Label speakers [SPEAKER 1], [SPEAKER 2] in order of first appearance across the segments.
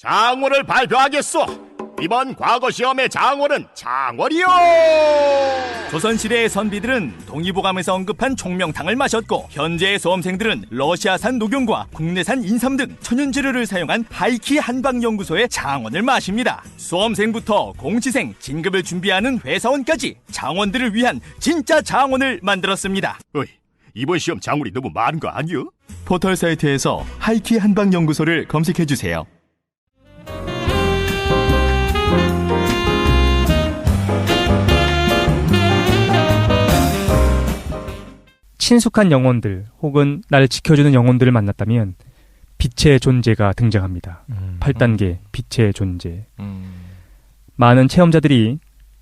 [SPEAKER 1] 장원을 발표하겠소. 이번 과거시험의 장원은 장원이요.
[SPEAKER 2] 조선시대의 선비들은 동의보감에서 언급한 총명탕을 마셨고, 현재의 수험생들은 러시아산 녹용과 국내산 인삼 등 천연재료를 사용한 하이키 한방연구소의 장원을 마십니다. 수험생부터 공시생, 진급을 준비하는 회사원까지 장원들을 위한 진짜 장원을 만들었습니다.
[SPEAKER 1] 어이, 이번 시험 장원이 너무 많은 거 아니요?
[SPEAKER 2] 포털 사이트에서 하이키 한방연구소를 검색해주세요.
[SPEAKER 3] 친숙한 영혼들 혹은 나를 지켜주는 영혼들을 만났다면 빛의 존재가 등장합니다. 8단계 빛의 존재. 많은 체험자들이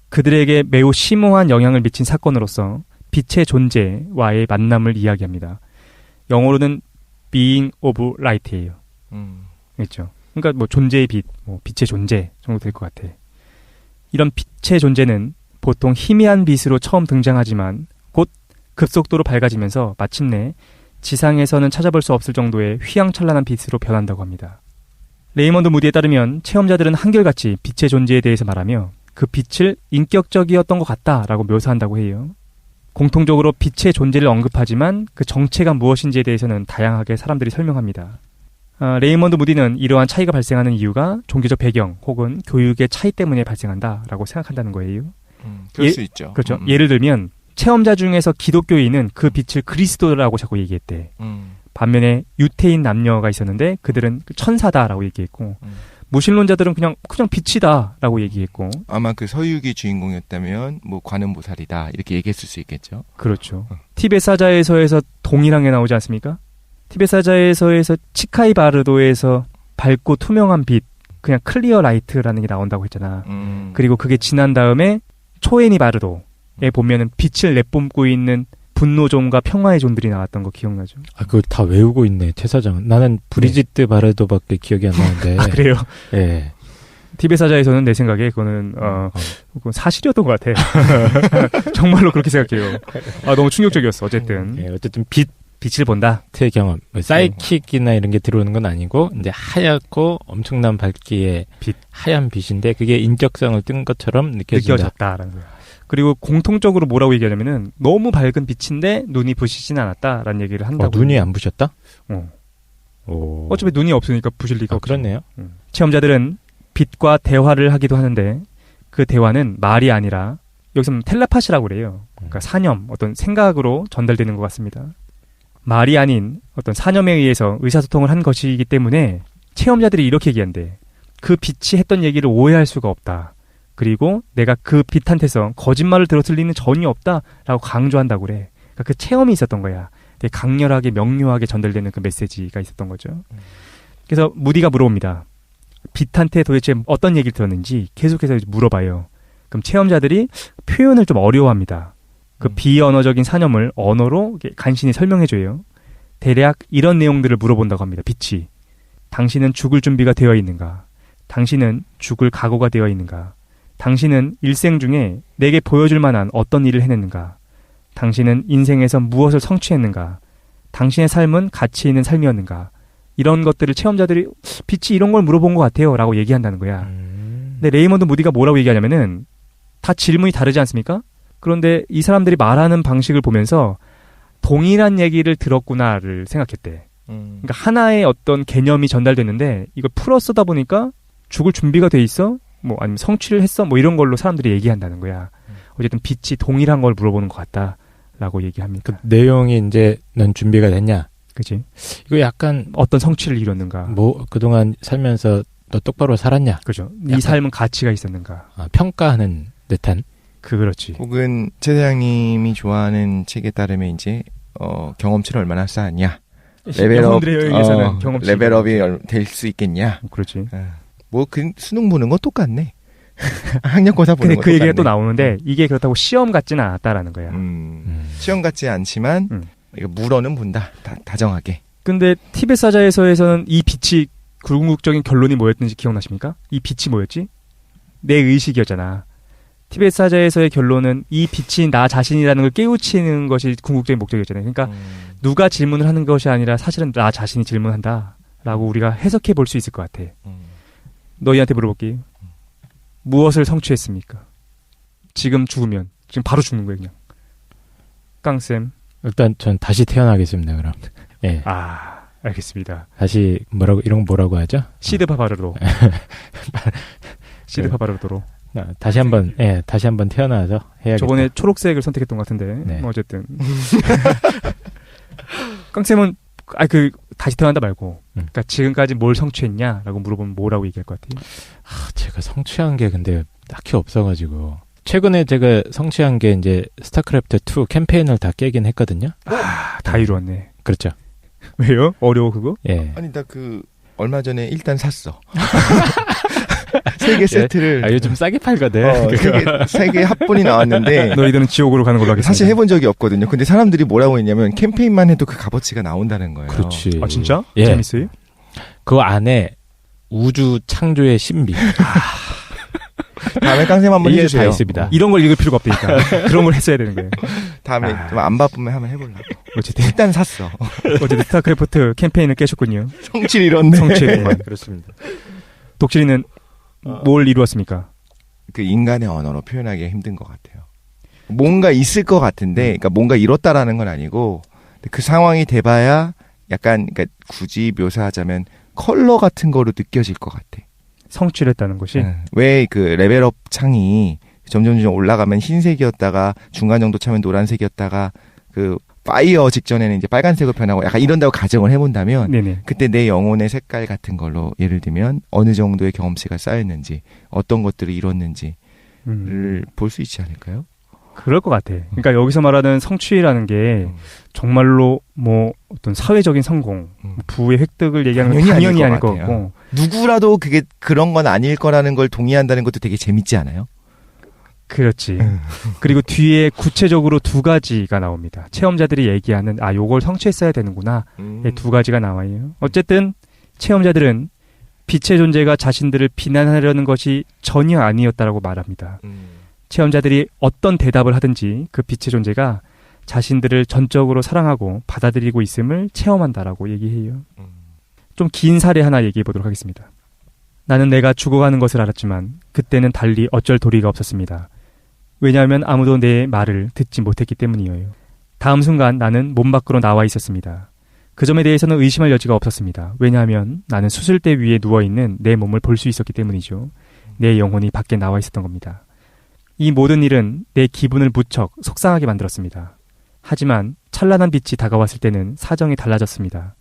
[SPEAKER 3] 그들에게 매우 심오한 영향을 미친 사건으로서 빛의 존재와의 만남을 이야기합니다. 영어로는 being of light예요. 그렇죠. 그러니까 뭐 존재의 빛, 뭐 빛의 존재 정도 될 것 같아. 이런 빛의 존재는 보통 희미한 빛으로 처음 등장하지만 곧 급속도로 밝아지면서 마침내 지상에서는 찾아볼 수 없을 정도의 휘황찬란한 빛으로 변한다고 합니다. 레이먼드 무디에 따르면 체험자들은 한결같이 빛의 존재에 대해서 말하며 그 빛을 인격적이었던 것 같다라고 묘사한다고 해요. 공통적으로 빛의 존재를 언급하지만 그 정체가 무엇인지에 대해서는 다양하게 사람들이 설명합니다. 레이먼드 무디는 이러한 차이가 발생하는 이유가 종교적 배경 혹은 교육의 차이 때문에 발생한다라고 생각한다는 거예요.
[SPEAKER 4] 그럴 수 있죠.
[SPEAKER 3] 그렇죠. 예를 들면 체험자 중에서 기독교인은 그 빛을 그리스도라고 자꾸 얘기했대. 반면에 유태인 남녀가 있었는데 그들은 천사다라고 얘기했고 무신론자들은 그냥 빛이다라고 얘기했고.
[SPEAKER 4] 아마 그 서유기 주인공이었다면 뭐 관음보살이다 이렇게 얘기했을 수 있겠죠.
[SPEAKER 3] 그렇죠. 티벳 사자에서에서 동일하게 나오지 않습니까? 티벳 사자에서에서 치카이 바르도에서 밝고 투명한 빛, 그냥 클리어 라이트라는 게 나온다고 했잖아. 그리고 그게 지난 다음에 초에니 바르도에 보면은 빛을 내뿜고 있는 분노존과 평화의 존들이 나왔던 거 기억나죠?
[SPEAKER 5] 아, 그걸 다 외우고 있네, 태사장은. 나는 브리지트 바르도밖에 기억이 안 나는데.
[SPEAKER 3] 아, 그래요?
[SPEAKER 5] 예.
[SPEAKER 3] 티벳 사자에서는 내 생각에 그거는 그건 사실이었던 것 같아. 정말로 그렇게 생각해요. 아, 너무 충격적이었어. 어쨌든.
[SPEAKER 5] 예, 어쨌든
[SPEAKER 3] 빛을 본다.
[SPEAKER 5] 경험. 사이킥이나 이런 게 들어오는 건 아니고 이제 하얗고 엄청난 밝기의
[SPEAKER 3] 빛.
[SPEAKER 5] 하얀 빛인데 그게 인격성을 띈 것처럼
[SPEAKER 3] 느껴졌다라는 거야. 그리고 공통적으로 뭐라고 얘기하냐면은 너무 밝은 빛인데 눈이 부시진 않았다라는 얘기를 한다고.
[SPEAKER 5] 눈이 안 부셨다?
[SPEAKER 3] 어차피 눈이 없으니까 부실 리가 없죠.
[SPEAKER 5] 그렇네요.
[SPEAKER 3] 체험자들은 빛과 대화를 하기도 하는데 그 대화는 말이 아니라 여기서는 텔레파시라고 그래요. 그러니까 사념, 어떤 생각으로 전달되는 것 같습니다. 말이 아닌 어떤 사념에 의해서 의사소통을 한 것이기 때문에 체험자들이 이렇게 얘기한대. 그 빛이 했던 얘기를 오해할 수가 없다. 그리고 내가 그 빛한테서 거짓말을 들었을 리는 전혀 없다라고 강조한다고 그래. 그러니까 그 체험이 있었던 거야. 되게 강렬하게 명료하게 전달되는 그 메시지가 있었던 거죠. 그래서 무디가 물어봅니다. 빛한테 도대체 어떤 얘기를 들었는지 계속해서 물어봐요. 그럼 체험자들이 표현을 좀 어려워합니다. 그 비언어적인 사념을 언어로 간신히 설명해줘요. 대략 이런 내용들을 물어본다고 합니다. 빛이. 당신은 죽을 준비가 되어 있는가? 당신은 죽을 각오가 되어 있는가? 당신은 일생 중에 내게 보여줄 만한 어떤 일을 해냈는가? 당신은 인생에서 무엇을 성취했는가? 당신의 삶은 가치 있는 삶이었는가? 이런 것들을 체험자들이 빛이 이런 걸 물어본 것 같아요 라고 얘기한다는 거야. 근데 레이먼드 무디가 뭐라고 얘기하냐면은 다 질문이 다르지 않습니까? 그런데 이 사람들이 말하는 방식을 보면서 동일한 얘기를 들었구나를 생각했대. 그러니까 하나의 어떤 개념이 전달됐는데 이걸 풀어 쓰다 보니까 죽을 준비가 돼 있어? 뭐 아니면 성취를 했어? 뭐 이런 걸로 사람들이 얘기한다는 거야. 어쨌든 빛이 동일한 걸 물어보는 것 같다라고 얘기합니다.
[SPEAKER 5] 그 내용이 이제 넌 준비가 됐냐?
[SPEAKER 3] 그치?
[SPEAKER 5] 이거 약간
[SPEAKER 3] 어떤 성취를 이뤘는가?
[SPEAKER 5] 뭐 그동안 살면서 너 똑바로 살았냐?
[SPEAKER 3] 그죠? 네 삶은 가치가 있었는가?
[SPEAKER 5] 평가하는 듯한.
[SPEAKER 3] 그렇지.
[SPEAKER 4] 혹은 최대장님이 좋아하는 책에 따르면 이제 경험치를 얼마나 쌓았냐? 레벨업이 될 수 있겠냐?
[SPEAKER 3] 그렇지.
[SPEAKER 4] 뭐 그 수능 보는 건 똑같네. 학력고사 보는 건
[SPEAKER 3] 그 얘기가 또 나오는데 이게 그렇다고 시험 같지는 않았다라는 거야.
[SPEAKER 4] 시험 같지 않지만 이거 물어는 본다. 다정하게.
[SPEAKER 3] 근데 티벳 사자에서는 이 빛이 궁극적인 결론이 뭐였는지 기억나십니까? 이 빛이 뭐였지? 내 의식이었잖아. 티벳 사자에서의 결론은 이 빛이 나 자신이라는 걸 깨우치는 것이 궁극적인 목적이었잖아요. 그러니까 누가 질문을 하는 것이 아니라 사실은 나 자신이 질문한다라고 우리가 해석해 볼 수 있을 것 같아. 너희한테 물어볼게요. 무엇을 성취했습니까? 지금 죽으면 지금 바로 죽는 거예요, 그냥. 깡쌤.
[SPEAKER 5] 일단 전 다시 태어나겠습니다. 그럼. 예.
[SPEAKER 3] 아, 알겠습니다.
[SPEAKER 5] 다시 이런 거 뭐라고 하죠?
[SPEAKER 3] 시드파바르로. 시드파바르도로.
[SPEAKER 5] 다시 한번 태어나서 해야겠다.
[SPEAKER 3] 저번에 초록색을 선택했던 것 같은데.
[SPEAKER 5] 네.
[SPEAKER 3] 뭐 어쨌든. 깡쌤은 다시 태어난다 말고. 그러니까 지금까지 뭘 성취했냐라고 물어보면 뭐라고 얘기할 것 같아요?
[SPEAKER 5] 제가 성취한 게 근데 딱히 없어가지고. 최근에 제가 성취한 게 이제 스타크래프트 2 캠페인을 다 깨긴 했거든요.
[SPEAKER 3] 다 이루었네.
[SPEAKER 5] 그렇죠.
[SPEAKER 3] 왜요? 어려워 그거?
[SPEAKER 5] 예.
[SPEAKER 4] 아니 나 얼마 전에 일단 샀어. 3개 세트를.
[SPEAKER 5] 요즘 싸게 팔거든.
[SPEAKER 4] 3개 합본이 나왔는데
[SPEAKER 3] 너희들은 지옥으로 가는 걸로 하겠습니다.
[SPEAKER 4] 사실 해본 적이 없거든요. 근데 사람들이 뭐라고 했냐면 캠페인만 해도 그 값어치가 나온다는 거예요.
[SPEAKER 5] 그렇지.
[SPEAKER 3] 아 진짜?
[SPEAKER 5] 예.
[SPEAKER 3] 재밌어요?
[SPEAKER 5] 그 안에 우주 창조의 신비.
[SPEAKER 4] 다음에 깡쌤 한번
[SPEAKER 5] 이게
[SPEAKER 4] 해주세요.
[SPEAKER 5] 다 있습니다.
[SPEAKER 3] 이런 걸 읽을 필요가 없다니까. 그런 걸 했어야 되는 거예요.
[SPEAKER 4] 다음에 좀 안 바쁘면 한번 해보려고.
[SPEAKER 3] 어쨌든
[SPEAKER 4] 일단 샀어.
[SPEAKER 3] 어쨌든 스타크래프트 캠페인을 깨셨군요.
[SPEAKER 4] 성취를 이뤘네.
[SPEAKER 3] 성취했구만.
[SPEAKER 5] 그렇습니다.
[SPEAKER 3] 독실이는 뭘 이루었습니까?
[SPEAKER 4] 그 인간의 언어로 표현하기가 힘든 것 같아요. 뭔가 있을 것 같은데, 그러니까 뭔가 이뤘다라는 건 아니고, 그 상황이 돼봐야 약간, 그러니까 굳이 묘사하자면 컬러 같은 거로 느껴질 것 같아.
[SPEAKER 3] 성취를 했다는 것이
[SPEAKER 4] 왜 그 레벨업 창이 점점 올라가면 흰색이었다가 중간 정도 차면 노란색이었다가 그 파이어 직전에는 이제 빨간색으로 변하고 약간 이런다고 가정을 해본다면
[SPEAKER 3] 네네.
[SPEAKER 4] 그때 내 영혼의 색깔 같은 걸로 예를 들면 어느 정도의 경험치가 쌓였는지 어떤 것들을 이뤘는지를 볼 수 있지 않을까요?
[SPEAKER 3] 그럴 것 같아. 그러니까 여기서 말하는 성취라는 게 정말로 뭐 어떤 사회적인 성공, 부의 획득을 얘기하는 건 당연히 아닐 것 같고
[SPEAKER 4] 누구라도 그게 그런 건 아닐 거라는 걸 동의한다는 것도 되게 재밌지 않아요?
[SPEAKER 3] 그렇지. 그리고 뒤에 구체적으로 2가지가 나옵니다. 체험자들이 얘기하는 요걸 성취했어야 되는구나. 2가지가 나와요. 어쨌든 체험자들은 빛의 존재가 자신들을 비난하려는 것이 전혀 아니었다라고 말합니다. 체험자들이 어떤 대답을 하든지 그 빛의 존재가 자신들을 전적으로 사랑하고 받아들이고 있음을 체험한다라고 얘기해요. 좀 긴 사례 하나 얘기해 보도록 하겠습니다. 나는 내가 죽어가는 것을 알았지만 그때는 달리 어쩔 도리가 없었습니다. 왜냐하면 아무도 내 말을 듣지 못했기 때문이에요. 다음 순간 나는 몸 밖으로 나와 있었습니다. 그 점에 대해서는 의심할 여지가 없었습니다. 왜냐하면 나는 수술대 위에 누워있는 내 몸을 볼 수 있었기 때문이죠. 내 영혼이 밖에 나와 있었던 겁니다. 이 모든 일은 내 기분을 무척 속상하게 만들었습니다. 하지만 찬란한 빛이 다가왔을 때는 사정이 달라졌습니다.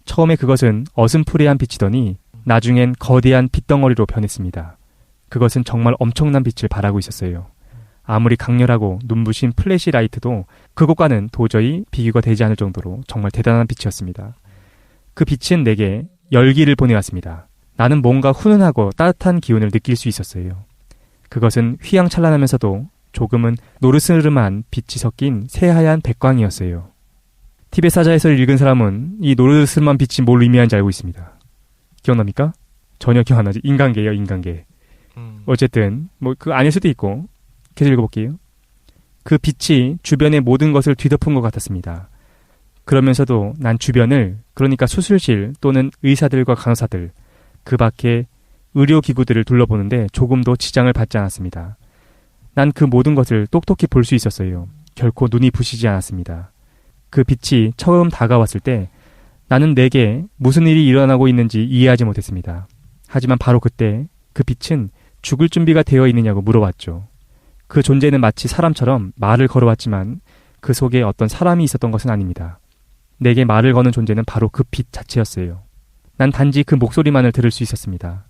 [SPEAKER 3] 처음에 그것은 어슴푸레한 빛이더니 나중엔 거대한 빛덩어리로 변했습니다. 그것은 정말 엄청난 빛을 발하고 있었어요. 아무리 강렬하고 눈부신 플래시 라이트도 그것과는 도저히 비교가 되지 않을 정도로 정말 대단한 빛이었습니다. 그 빛은 내게 열기를 보내왔습니다. 나는 뭔가 훈훈하고 따뜻한 기운을 느낄 수 있었어요. 그것은 휘황찬란하면서도 조금은 노르스름한 빛이 섞인 새하얀 백광이었어요. 티벳 사자에서 읽은 사람은 이 노르스름한 빛이 뭘 의미하는지 알고 있습니다. 기억납니까? 전혀 기억 안 나지. 인간계예요, 인간계. 어쨌든 뭐 그 아닐 수도 있고 계속 읽어볼게요. 그 빛이 주변의 모든 것을 뒤덮은 것 같았습니다. 그러면서도 난 주변을, 그러니까 수술실 또는 의사들과 간호사들, 그 밖에 의료기구들을 둘러보는데 조금도 지장을 받지 않았습니다. 난 그 모든 것을 똑똑히 볼 수 있었어요. 결코 눈이 부시지 않았습니다. 그 빛이 처음 다가왔을 때 나는 내게 무슨 일이 일어나고 있는지 이해하지 못했습니다. 하지만 바로 그때 그 빛은 죽을 준비가 되어 있느냐고 물어봤죠. 그 존재는 마치 사람처럼 말을 걸어왔지만 그 속에 어떤 사람이 있었던 것은 아닙니다. 내게 말을 거는 존재는 바로 그 빛 자체였어요. 난 단지 그 목소리만을 들을 수 있었습니다.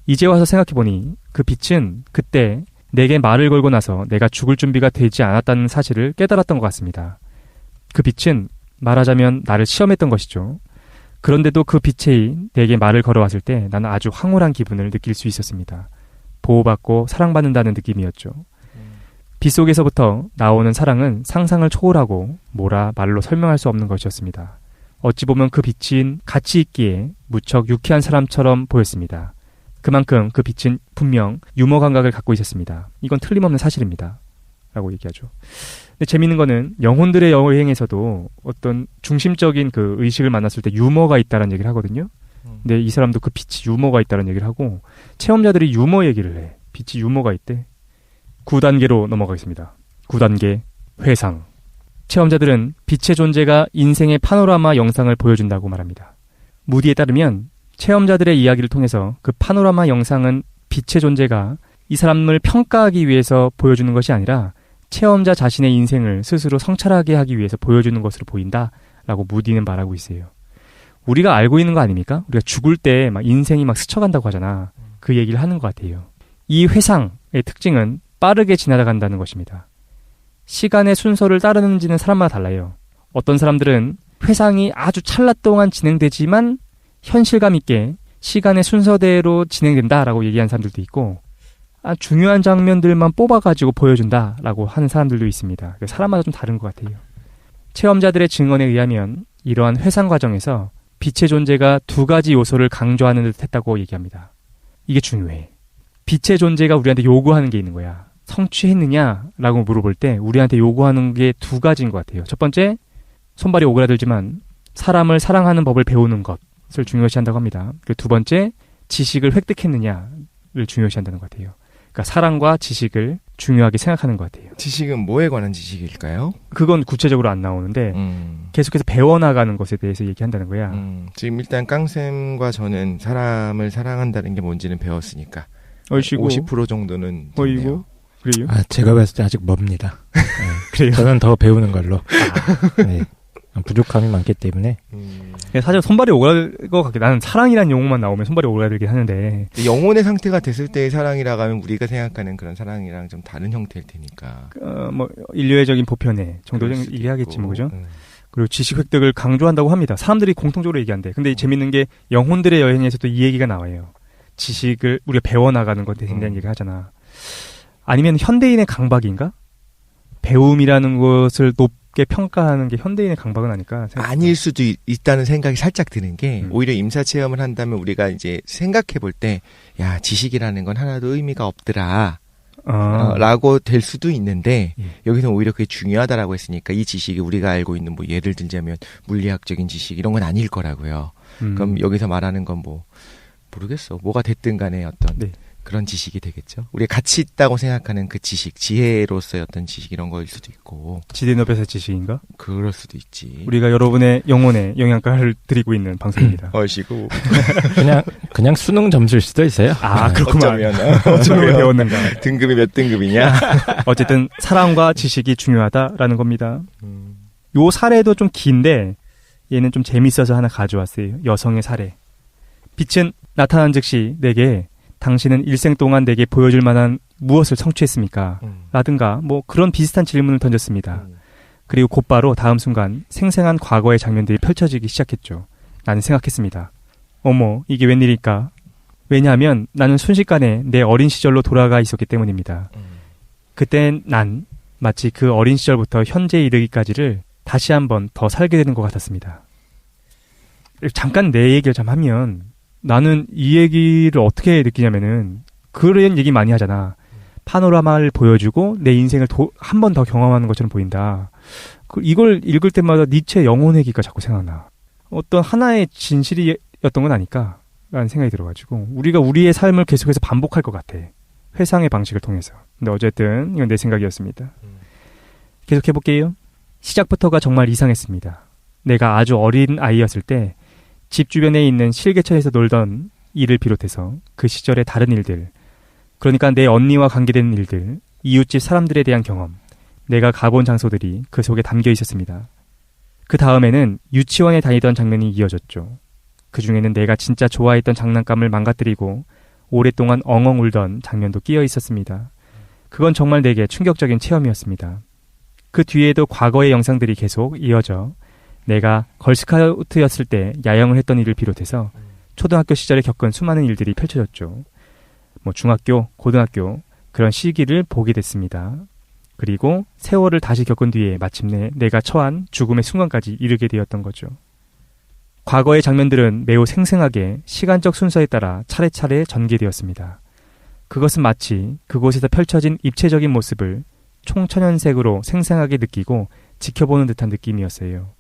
[SPEAKER 3] 이제 와서 생각해보니 그 빛은 그때 내게 말을 걸고 나서 내가 죽을 준비가 되지 않았다는 사실을 깨달았던 것 같습니다. 그 빛은 말하자면 나를 시험했던 것이죠. 그런데도 그 빛이 내게 말을 걸어왔을 때 나는 아주 황홀한 기분을 느낄 수 있었습니다. 보호받고 사랑받는다는 느낌이었죠. 빛 속에서부터 나오는 사랑은 상상을 초월하고 말로 설명할 수 없는 것이었습니다. 어찌 보면 그 빛은 가치 있기에 무척 유쾌한 사람처럼 보였습니다. 그만큼 그 빛은 분명 유머 감각을 갖고 있었습니다. 이건 틀림없는 사실입니다. 라고 얘기하죠. 근데 재미있는 거는 영혼들의 여행에서도 어떤 중심적인 그 의식을 만났을 때 유머가 있다는 얘기를 하거든요. 근데 이 사람도 그 빛이 유머가 있다는 얘기를 하고 체험자들이 유머 얘기를 해. 빛이 유머가 있대. 9단계로 넘어가겠습니다. 9단계 회상. 체험자들은 빛의 존재가 인생의 파노라마 영상을 보여준다고 말합니다. 무디에 따르면 체험자들의 이야기를 통해서 그 파노라마 영상은 빛의 존재가 이 사람을 평가하기 위해서 보여주는 것이 아니라 체험자 자신의 인생을 스스로 성찰하게 하기 위해서 보여주는 것으로 보인다라고 무디는 말하고 있어요. 우리가 알고 있는 거 아닙니까? 우리가 죽을 때 막 인생이 막 스쳐간다고 하잖아. 그 얘기를 하는 것 같아요. 이 회상의 특징은 빠르게 지나간다는 것입니다. 시간의 순서를 따르는지는 사람마다 달라요. 어떤 사람들은 회상이 아주 찰나 동안 진행되지만 현실감 있게 시간의 순서대로 진행된다라고 얘기하는 사람들도 있고 중요한 장면들만 뽑아가지고 보여준다라고 하는 사람들도 있습니다. 사람마다 좀 다른 것 같아요. 체험자들의 증언에 의하면 이러한 회상 과정에서 빛의 존재가 2가지 요소를 강조하는 듯 했다고 얘기합니다. 이게 중요해. 빛의 존재가 우리한테 요구하는 게 있는 거야. 성취했느냐라고 물어볼 때 우리한테 요구하는 게 2가지인 것 같아요. 첫 번째, 손발이 오그라들지만 사람을 사랑하는 법을 배우는 것을 중요시한다고 합니다. 그리고 2번째, 지식을 획득했느냐를 중요시한다는 것 같아요. 그러니까 사랑과 지식을 중요하게 생각하는 것 같아요.
[SPEAKER 4] 지식은 뭐에 관한 지식일까요?
[SPEAKER 3] 그건 구체적으로 안 나오는데 계속해서 배워나가는 것에 대해서 얘기한다는 거야.
[SPEAKER 4] 지금 일단 깡쌤과 저는 사람을 사랑한다는 게 뭔지는 배웠으니까
[SPEAKER 3] 얼씨구
[SPEAKER 4] 50% 정도는 됐네요.
[SPEAKER 3] 그래요?
[SPEAKER 5] 제가 봤을 때 아직 멉니다. 네.
[SPEAKER 3] 그래요?
[SPEAKER 5] 저는 더 배우는 걸로. 네. 부족함이 많기 때문에.
[SPEAKER 3] 사실 손발이 오그라들 것 같게 나는 사랑이라는 용어만 나오면 손발이 오그라들긴 하는데
[SPEAKER 4] 영혼의 상태가 됐을 때의 사랑이라고 하면 우리가 생각하는 그런 사랑이랑 좀 다른 형태일 테니까.
[SPEAKER 3] 뭐 인류애적인 보편의 정도는 얘기하겠지 뭐 그죠? 그리고 지식 획득을 강조한다고 합니다. 사람들이 공통적으로 얘기한대. 근데 재밌는 게 영혼들의 여행에서도 이 얘기가 나와요. 지식을 우리가 배워나가는 것에 대한 얘기를 하잖아. 아니면 현대인의 강박인가? 배움이라는 것을 높게 평가하는 게 현대인의 강박은 아닐까 생각합니다.
[SPEAKER 4] 아닐 수도 있다는 생각이 살짝 드는 게 오히려 임사 체험을 한다면 우리가 이제 생각해 볼 때 야, 지식이라는 건 하나도 의미가 없더라. 라고 될 수도 있는데 여기서 오히려 그게 중요하다라고 했으니까 이 지식이 우리가 알고 있는 뭐 예를 들자면 물리학적인 지식 이런 건 아닐 거라고요. 그럼 여기서 말하는 건 뭐 모르겠어. 뭐가 됐든 간에 어떤 그런 지식이 되겠죠. 우리가 가치 있다고 생각하는 그 지식, 지혜로서의 어떤 지식 이런 거일 수도 있고.
[SPEAKER 3] 지대노벨의 지식인가?
[SPEAKER 4] 그럴 수도 있지.
[SPEAKER 3] 우리가 여러분의 영혼에 영양가를 드리고 있는 방송입니다.
[SPEAKER 4] 얼씨구.
[SPEAKER 5] 그냥 수능 점수일 수도 있어요.
[SPEAKER 3] 그렇구만.
[SPEAKER 4] 어쩌면
[SPEAKER 3] 배웠는가.
[SPEAKER 4] 등급이 몇 등급이냐?
[SPEAKER 3] 어쨌든 사랑과 지식이 중요하다라는 겁니다. 요 사례도 좀 긴데 얘는 좀 재밌어서 하나 가져왔어요. 여성의 사례. 빛은 나타난 즉시 내게 당신은 일생 동안 내게 보여줄 만한 무엇을 성취했습니까? 라든가 뭐 그런 비슷한 질문을 던졌습니다. 그리고 곧바로 다음 순간 생생한 과거의 장면들이 펼쳐지기 시작했죠. 나는 생각했습니다. 어머, 이게 웬일일까? 왜냐하면 나는 순식간에 내 어린 시절로 돌아가 있었기 때문입니다. 그땐 난 마치 그 어린 시절부터 현재에 이르기까지를 다시 한번 더 살게 되는 것 같았습니다. 잠깐 내 얘기를 좀 하면 나는 이 얘기를 어떻게 느끼냐면은 그런 얘기 많이 하잖아. 파노라마를 보여주고 내 인생을 한 번 더 경험하는 것처럼 보인다. 이걸 읽을 때마다 니체의 영혼의 기가 자꾸 생각나. 어떤 하나의 진실이었던 건 아닐까? 라는 생각이 들어가지고 우리가 우리의 삶을 계속해서 반복할 것 같아. 회상의 방식을 통해서. 근데 어쨌든 이건 내 생각이었습니다. 계속해볼게요. 시작부터가 정말 이상했습니다. 내가 아주 어린 아이였을 때 집 주변에 있는 실개천에서 놀던 일을 비롯해서 그 시절의 다른 일들, 그러니까 내 언니와 관계되는 일들, 이웃집 사람들에 대한 경험, 내가 가본 장소들이 그 속에 담겨 있었습니다. 그 다음에는 유치원에 다니던 장면이 이어졌죠. 그 중에는 내가 진짜 좋아했던 장난감을 망가뜨리고 오랫동안 엉엉 울던 장면도 끼어 있었습니다. 그건 정말 내게 충격적인 체험이었습니다. 그 뒤에도 과거의 영상들이 계속 이어져 내가 걸스카우트였을 때 야영을 했던 일을 비롯해서 초등학교 시절에 겪은 수많은 일들이 펼쳐졌죠. 뭐 중학교, 고등학교 그런 시기를 보게 됐습니다. 그리고 세월을 다시 겪은 뒤에 마침내 내가 처한 죽음의 순간까지 이르게 되었던 거죠. 과거의 장면들은 매우 생생하게 시간적 순서에 따라 차례차례 전개되었습니다. 그것은 마치 그곳에서 펼쳐진 입체적인 모습을 총천연색으로 생생하게 느끼고 지켜보는 듯한 느낌이었어요.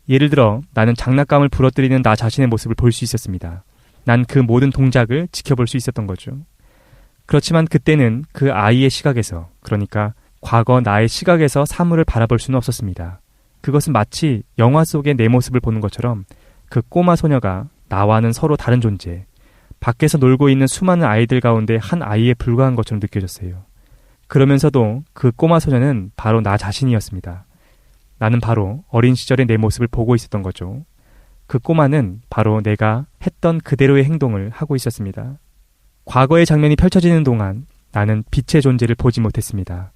[SPEAKER 3] 예를 들어 나는 장난감을 부러뜨리는 나 자신의 모습을 볼 수 있었습니다. 난 그 모든 동작을 지켜볼 수 있었던 거죠. 그렇지만 그때는 그 아이의 시각에서, 그러니까 과거 나의 시각에서 사물을 바라볼 수는 없었습니다. 그것은 마치 영화 속의 내 모습을 보는 것처럼 그 꼬마 소녀가 나와는 서로 다른 존재, 밖에서 놀고 있는 수많은 아이들 가운데 한 아이에 불과한 것처럼 느껴졌어요. 그러면서도 그 꼬마 소녀는 바로 나 자신이었습니다. 나는 바로 어린 시절의 내 모습을 보고 있었던 거죠. 그 꼬마는 바로 내가 했던 그대로의 행동을 하고 있었습니다. 과거의 장면이 펼쳐지는 동안 나는 빛의 존재를 보지 못했습니다.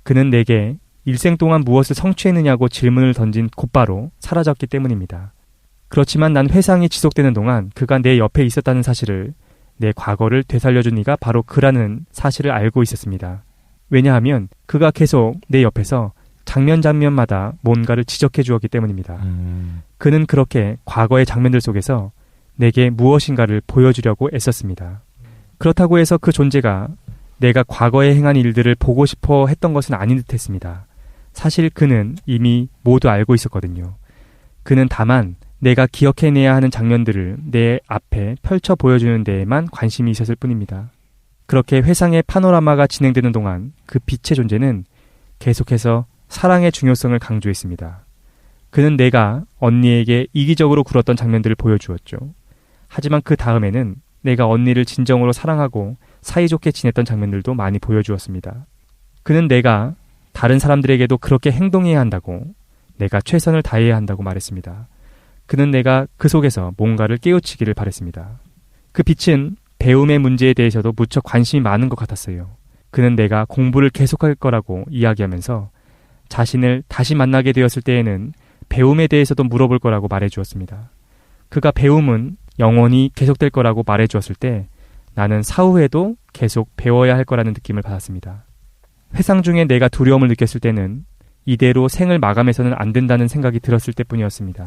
[SPEAKER 3] 그는 내게 일생 동안 무엇을 성취했느냐고 질문을 던진 곧바로 사라졌기 때문입니다. 그렇지만 난 회상이 지속되는 동안 그가 내 옆에 있었다는 사실을, 내 과거를 되살려준 이가 바로 그라는 사실을 알고 있었습니다. 왜냐하면 그가 계속 내 옆에서 장면마다 뭔가를 지적해 주었기 때문입니다. 그는 그렇게 과거의 장면들 속에서 내게 무엇인가를 보여주려고 애썼습니다. 그렇다고 해서 그 존재가 내가 과거에 행한 일들을 보고 싶어 했던 것은 아닌 듯 했습니다. 사실 그는 이미 모두 알고 있었거든요. 그는 다만 내가 기억해내야 하는 장면들을 내 앞에 펼쳐 보여주는 데에만 관심이 있었을 뿐입니다. 그렇게 회상의 파노라마가 진행되는 동안 그 빛의 존재는 계속해서 사랑의 중요성을 강조했습니다. 그는 내가 언니에게 이기적으로 굴었던 장면들을 보여주었죠. 하지만 그 다음에는 내가 언니를 진정으로 사랑하고 사이좋게 지냈던 장면들도 많이 보여주었습니다. 그는 내가 다른 사람들에게도 그렇게 행동해야 한다고, 내가 최선을 다해야 한다고 말했습니다. 그는 내가 그 속에서 뭔가를 깨우치기를 바랬습니다. 그 빛은 배움의 문제에 대해서도 무척 관심이 많은 것 같았어요. 그는 내가 공부를 계속할 거라고 이야기하면서 자신을 다시 만나게 되었을 때에는 배움에 대해서도 물어볼 거라고 말해주었습니다. 그가 배움은 영원히 계속될 거라고 말해주었을 때 나는 사후에도 계속 배워야 할 거라는 느낌을 받았습니다. 회상 중에 내가 두려움을 느꼈을 때는 이대로 생을 마감해서는 안 된다는 생각이 들었을 때뿐이었습니다.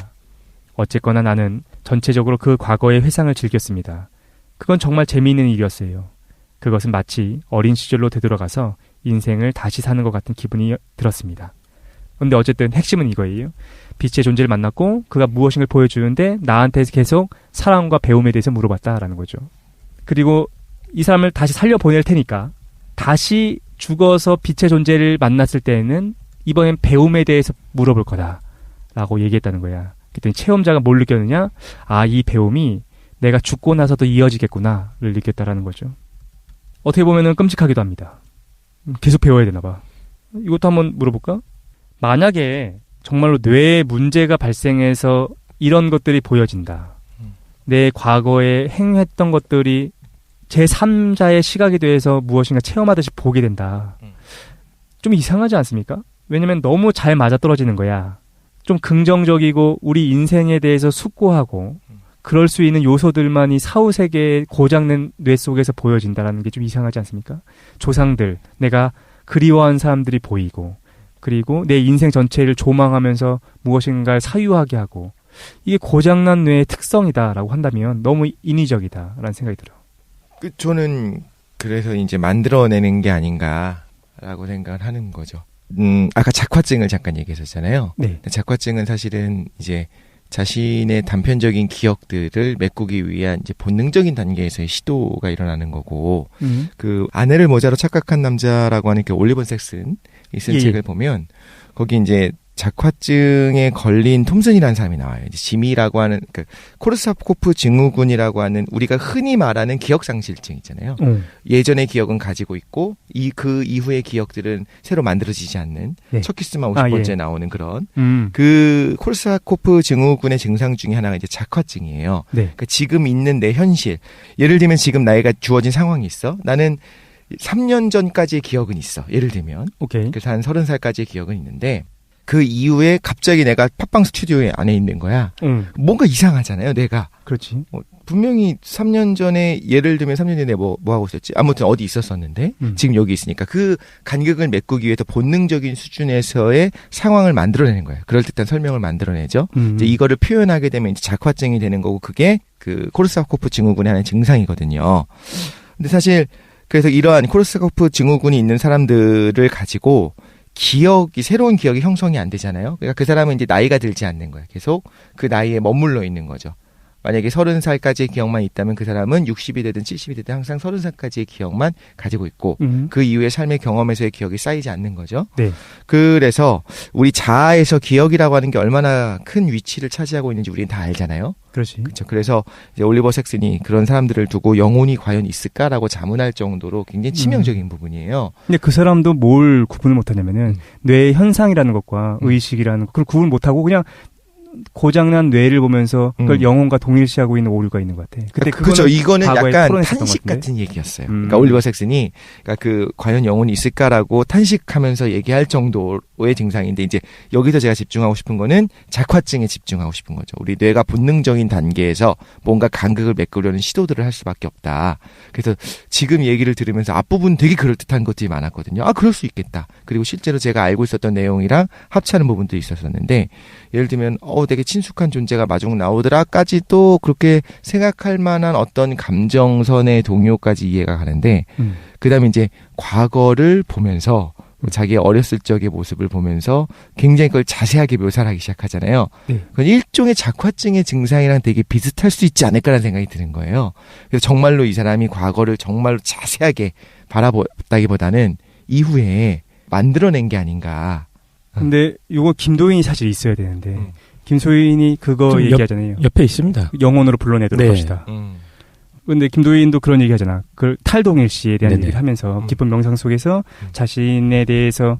[SPEAKER 3] 어쨌거나 나는 전체적으로 그 과거의 회상을 즐겼습니다. 그건 정말 재미있는 일이었어요. 그것은 마치 어린 시절로 되돌아가서 인생을 다시 사는 것 같은 기분이 들었습니다. 근데 어쨌든 핵심은 이거예요. 빛의 존재를 만났고 그가 무엇인가를 보여주는데 나한테 계속 사랑과 배움에 대해서 물어봤다라는 거죠. 그리고 이 사람을 다시 살려보낼 테니까 다시 죽어서 빛의 존재를 만났을 때에는 이번엔 배움에 대해서 물어볼 거다라고 얘기했다는 거야. 그랬더니 체험자가 뭘 느꼈느냐? 아, 이 배움이 내가 죽고 나서도 이어지겠구나를 느꼈다라는 거죠. 어떻게 보면은 끔찍하기도 합니다. 계속 배워야 되나 봐. 이것도 한번 물어볼까? 만약에 정말로 뇌에 문제가 발생해서 이런 것들이 보여진다. 내 과거에 행했던 것들이 제3자의 시각에 대해서 무엇인가 체험하듯이 보게 된다. 좀 이상하지 않습니까? 왜냐면 너무 잘 맞아떨어지는 거야. 좀 긍정적이고 우리 인생에 대해서 숙고하고 그럴 수 있는 요소들만이 사후세계의 고장낸 뇌 속에서 보여진다는 게 좀 이상하지 않습니까? 조상들, 내가 그리워한 사람들이 보이고 그리고 내 인생 전체를 조망하면서 무엇인가를 사유하게 하고 이게 고장난 뇌의 특성이다라고 한다면 너무 인위적이다라는 생각이 들어요.
[SPEAKER 4] 저는 그래서 이제 만들어내는 게 아닌가라고 생각을 하는 거죠. 아까 작화증을 잠깐 얘기했었잖아요.
[SPEAKER 3] 네.
[SPEAKER 4] 작화증은 사실은 이제 자신의 단편적인 기억들을 메꾸기 위한 이제 본능적인 단계에서의 시도가 일어나는 거고, 그 아내를 모자로 착각한 남자라고 하는 그 올리버 섹슨이 쓴 책을 보면 거기 이제 작화증에 걸린 톰슨이라는 사람이 나와요. 이제 지미라고 하는 그 코르사코프 증후군이라고 하는 우리가 흔히 말하는 기억상실증 있잖아요. 예전의 기억은 가지고 있고 그 이후의 기억들은 새로 만들어지지 않는 첫 키스만 50번째 나오는 그런 그 코르사코프 증후군의 증상 중에 하나가 이제 작화증이에요. 그러니까 지금 있는 내 현실, 예를 들면 지금 나이가 주어진 상황이 있어. 나는 3년 전까지의 기억은 있어. 예를 들면 그래서 한 30살까지의 기억은 있는데 그 이후에 갑자기 내가 팟빵 스튜디오에 안에 있는 거야. 뭔가 이상하잖아요, 내가.
[SPEAKER 3] 그렇지.
[SPEAKER 4] 분명히 3년 전에, 예를 들면 3년 전에 뭐 하고 있었지? 아무튼 어디 있었었는데, 지금 여기 있으니까 그 간격을 메꾸기 위해서 본능적인 수준에서의 상황을 만들어내는 거예요. 그럴듯한 설명을 만들어내죠. 이제 이거를 표현하게 되면 이제 작화증이 되는 거고, 그게 그 코르사코프 증후군의 하나의 증상이거든요. 근데 사실, 그래서 이러한 코르사코프 증후군이 있는 사람들을 가지고, 새로운 기억이 형성이 안 되잖아요. 그러니까 그 사람은 이제 나이가 들지 않는 거예요. 계속 그 나이에 머물러 있는 거죠. 만약에 30살까지의 기억만 있다면 그 사람은 60이 되든 70이 되든 항상 30살까지의 기억만 가지고 있고 그 이후의 삶의 경험에서의 기억이 쌓이지 않는 거죠.
[SPEAKER 3] 네.
[SPEAKER 4] 그래서 우리 자아에서 기억이라고 하는 게 얼마나 큰 위치를 차지하고 있는지 우리는 다 알잖아요.
[SPEAKER 3] 그렇지.
[SPEAKER 4] 그렇죠. 그래서 이제 올리버 섹슨이 그런 사람들을 두고 영혼이 과연 있을까라고 자문할 정도로 굉장히 치명적인 부분이에요.
[SPEAKER 3] 근데 그 사람도 뭘 구분을 못하냐면은 뇌의 현상이라는 것과 의식이라는 것, 그걸 구분 못하고 그냥 고장난 뇌를 보면서 그걸 영혼과 동일시하고 있는 오류가 있는 것 같아. 근데
[SPEAKER 4] 그렇죠. 이거는 약간
[SPEAKER 3] 토론했었던
[SPEAKER 4] 탄식
[SPEAKER 3] 것 같은데?
[SPEAKER 4] 같은 얘기였어요. 그러니까 올리버 섹슨이 그러니까 그 과연 영혼이 있을까라고 탄식하면서 얘기할 정도의 증상인데 이제 여기서 제가 집중하고 싶은 거는 작화증에 집중하고 싶은 거죠. 우리 뇌가 본능적인 단계에서 뭔가 간극을 메꾸려는 시도들을 할 수밖에 없다. 그래서 지금 얘기를 들으면서 앞부분 되게 그럴듯한 것들이 많았거든요. 아, 그럴 수 있겠다. 그리고 실제로 제가 알고 있었던 내용이랑 합치하는 부분도 있었었는데 예를 들면 되게 친숙한 존재가 마중 나오더라까지도 그렇게 생각할 만한 어떤 감정선의 동요까지 이해가 가는데 그다음에 이제 과거를 보면서 자기의 어렸을 적의 모습을 보면서 굉장히 그걸 자세하게 묘사를 하기 시작하잖아요.
[SPEAKER 3] 네.
[SPEAKER 4] 그건 일종의 작화증의 증상이랑 되게 비슷할 수 있지 않을까라는 생각이 드는 거예요. 그래서 정말로 이 사람이 과거를 정말로 자세하게 바라봤다기보다는 이후에 만들어낸 게 아닌가.
[SPEAKER 3] 근데 이거 김도인이 사실 있어야 되는데 김소인이 그거 얘기하잖아요.
[SPEAKER 5] 옆에 있습니다.
[SPEAKER 3] 영혼으로 불러내도록
[SPEAKER 5] 네.
[SPEAKER 3] 합시다. 근데 김도인도 그런 얘기하잖아. 그 탈동일 씨에 대한
[SPEAKER 5] 네네.
[SPEAKER 3] 얘기를 하면서 깊은 명상 속에서 자신에 대해서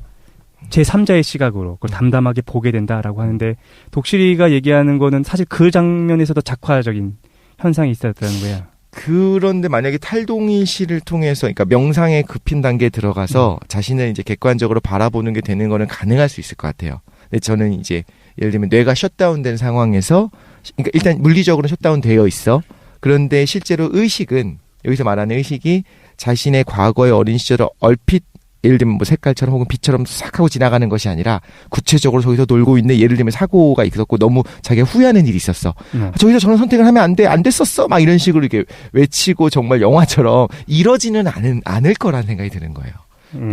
[SPEAKER 3] 제3자의 시각으로 그걸 담담하게 보게 된다라고 하는데 독실이가 얘기하는 거는 사실 그 장면에서도 작화적인 현상이 있었다는 거야.
[SPEAKER 4] 그런데 만약에 탈동일 씨를 통해서, 그러니까 명상의 급힌 단계에 들어가서 자신을 이제 객관적으로 바라보는 게 되는 거는 가능할 수 있을 것 같아요. 근데 저는 이제 예를 들면 뇌가 셧다운된 상황에서, 그러니까 일단 물리적으로 셧다운 되어 있어. 그런데 실제로 의식은, 여기서 말하는 의식이 자신의 과거의 어린 시절을 얼핏 예를 들면 뭐 색깔처럼 혹은 빛처럼 싹 하고 지나가는 것이 아니라 구체적으로 저기서 놀고 있는, 예를 들면 사고가 있었고 너무 자기가 후회하는 일이 있었어. 저기서 저런 선택을 하면 안 됐었어. 막 이런 식으로 이렇게 외치고 정말 영화처럼 이러지는 않을 거라는 생각이 드는 거예요.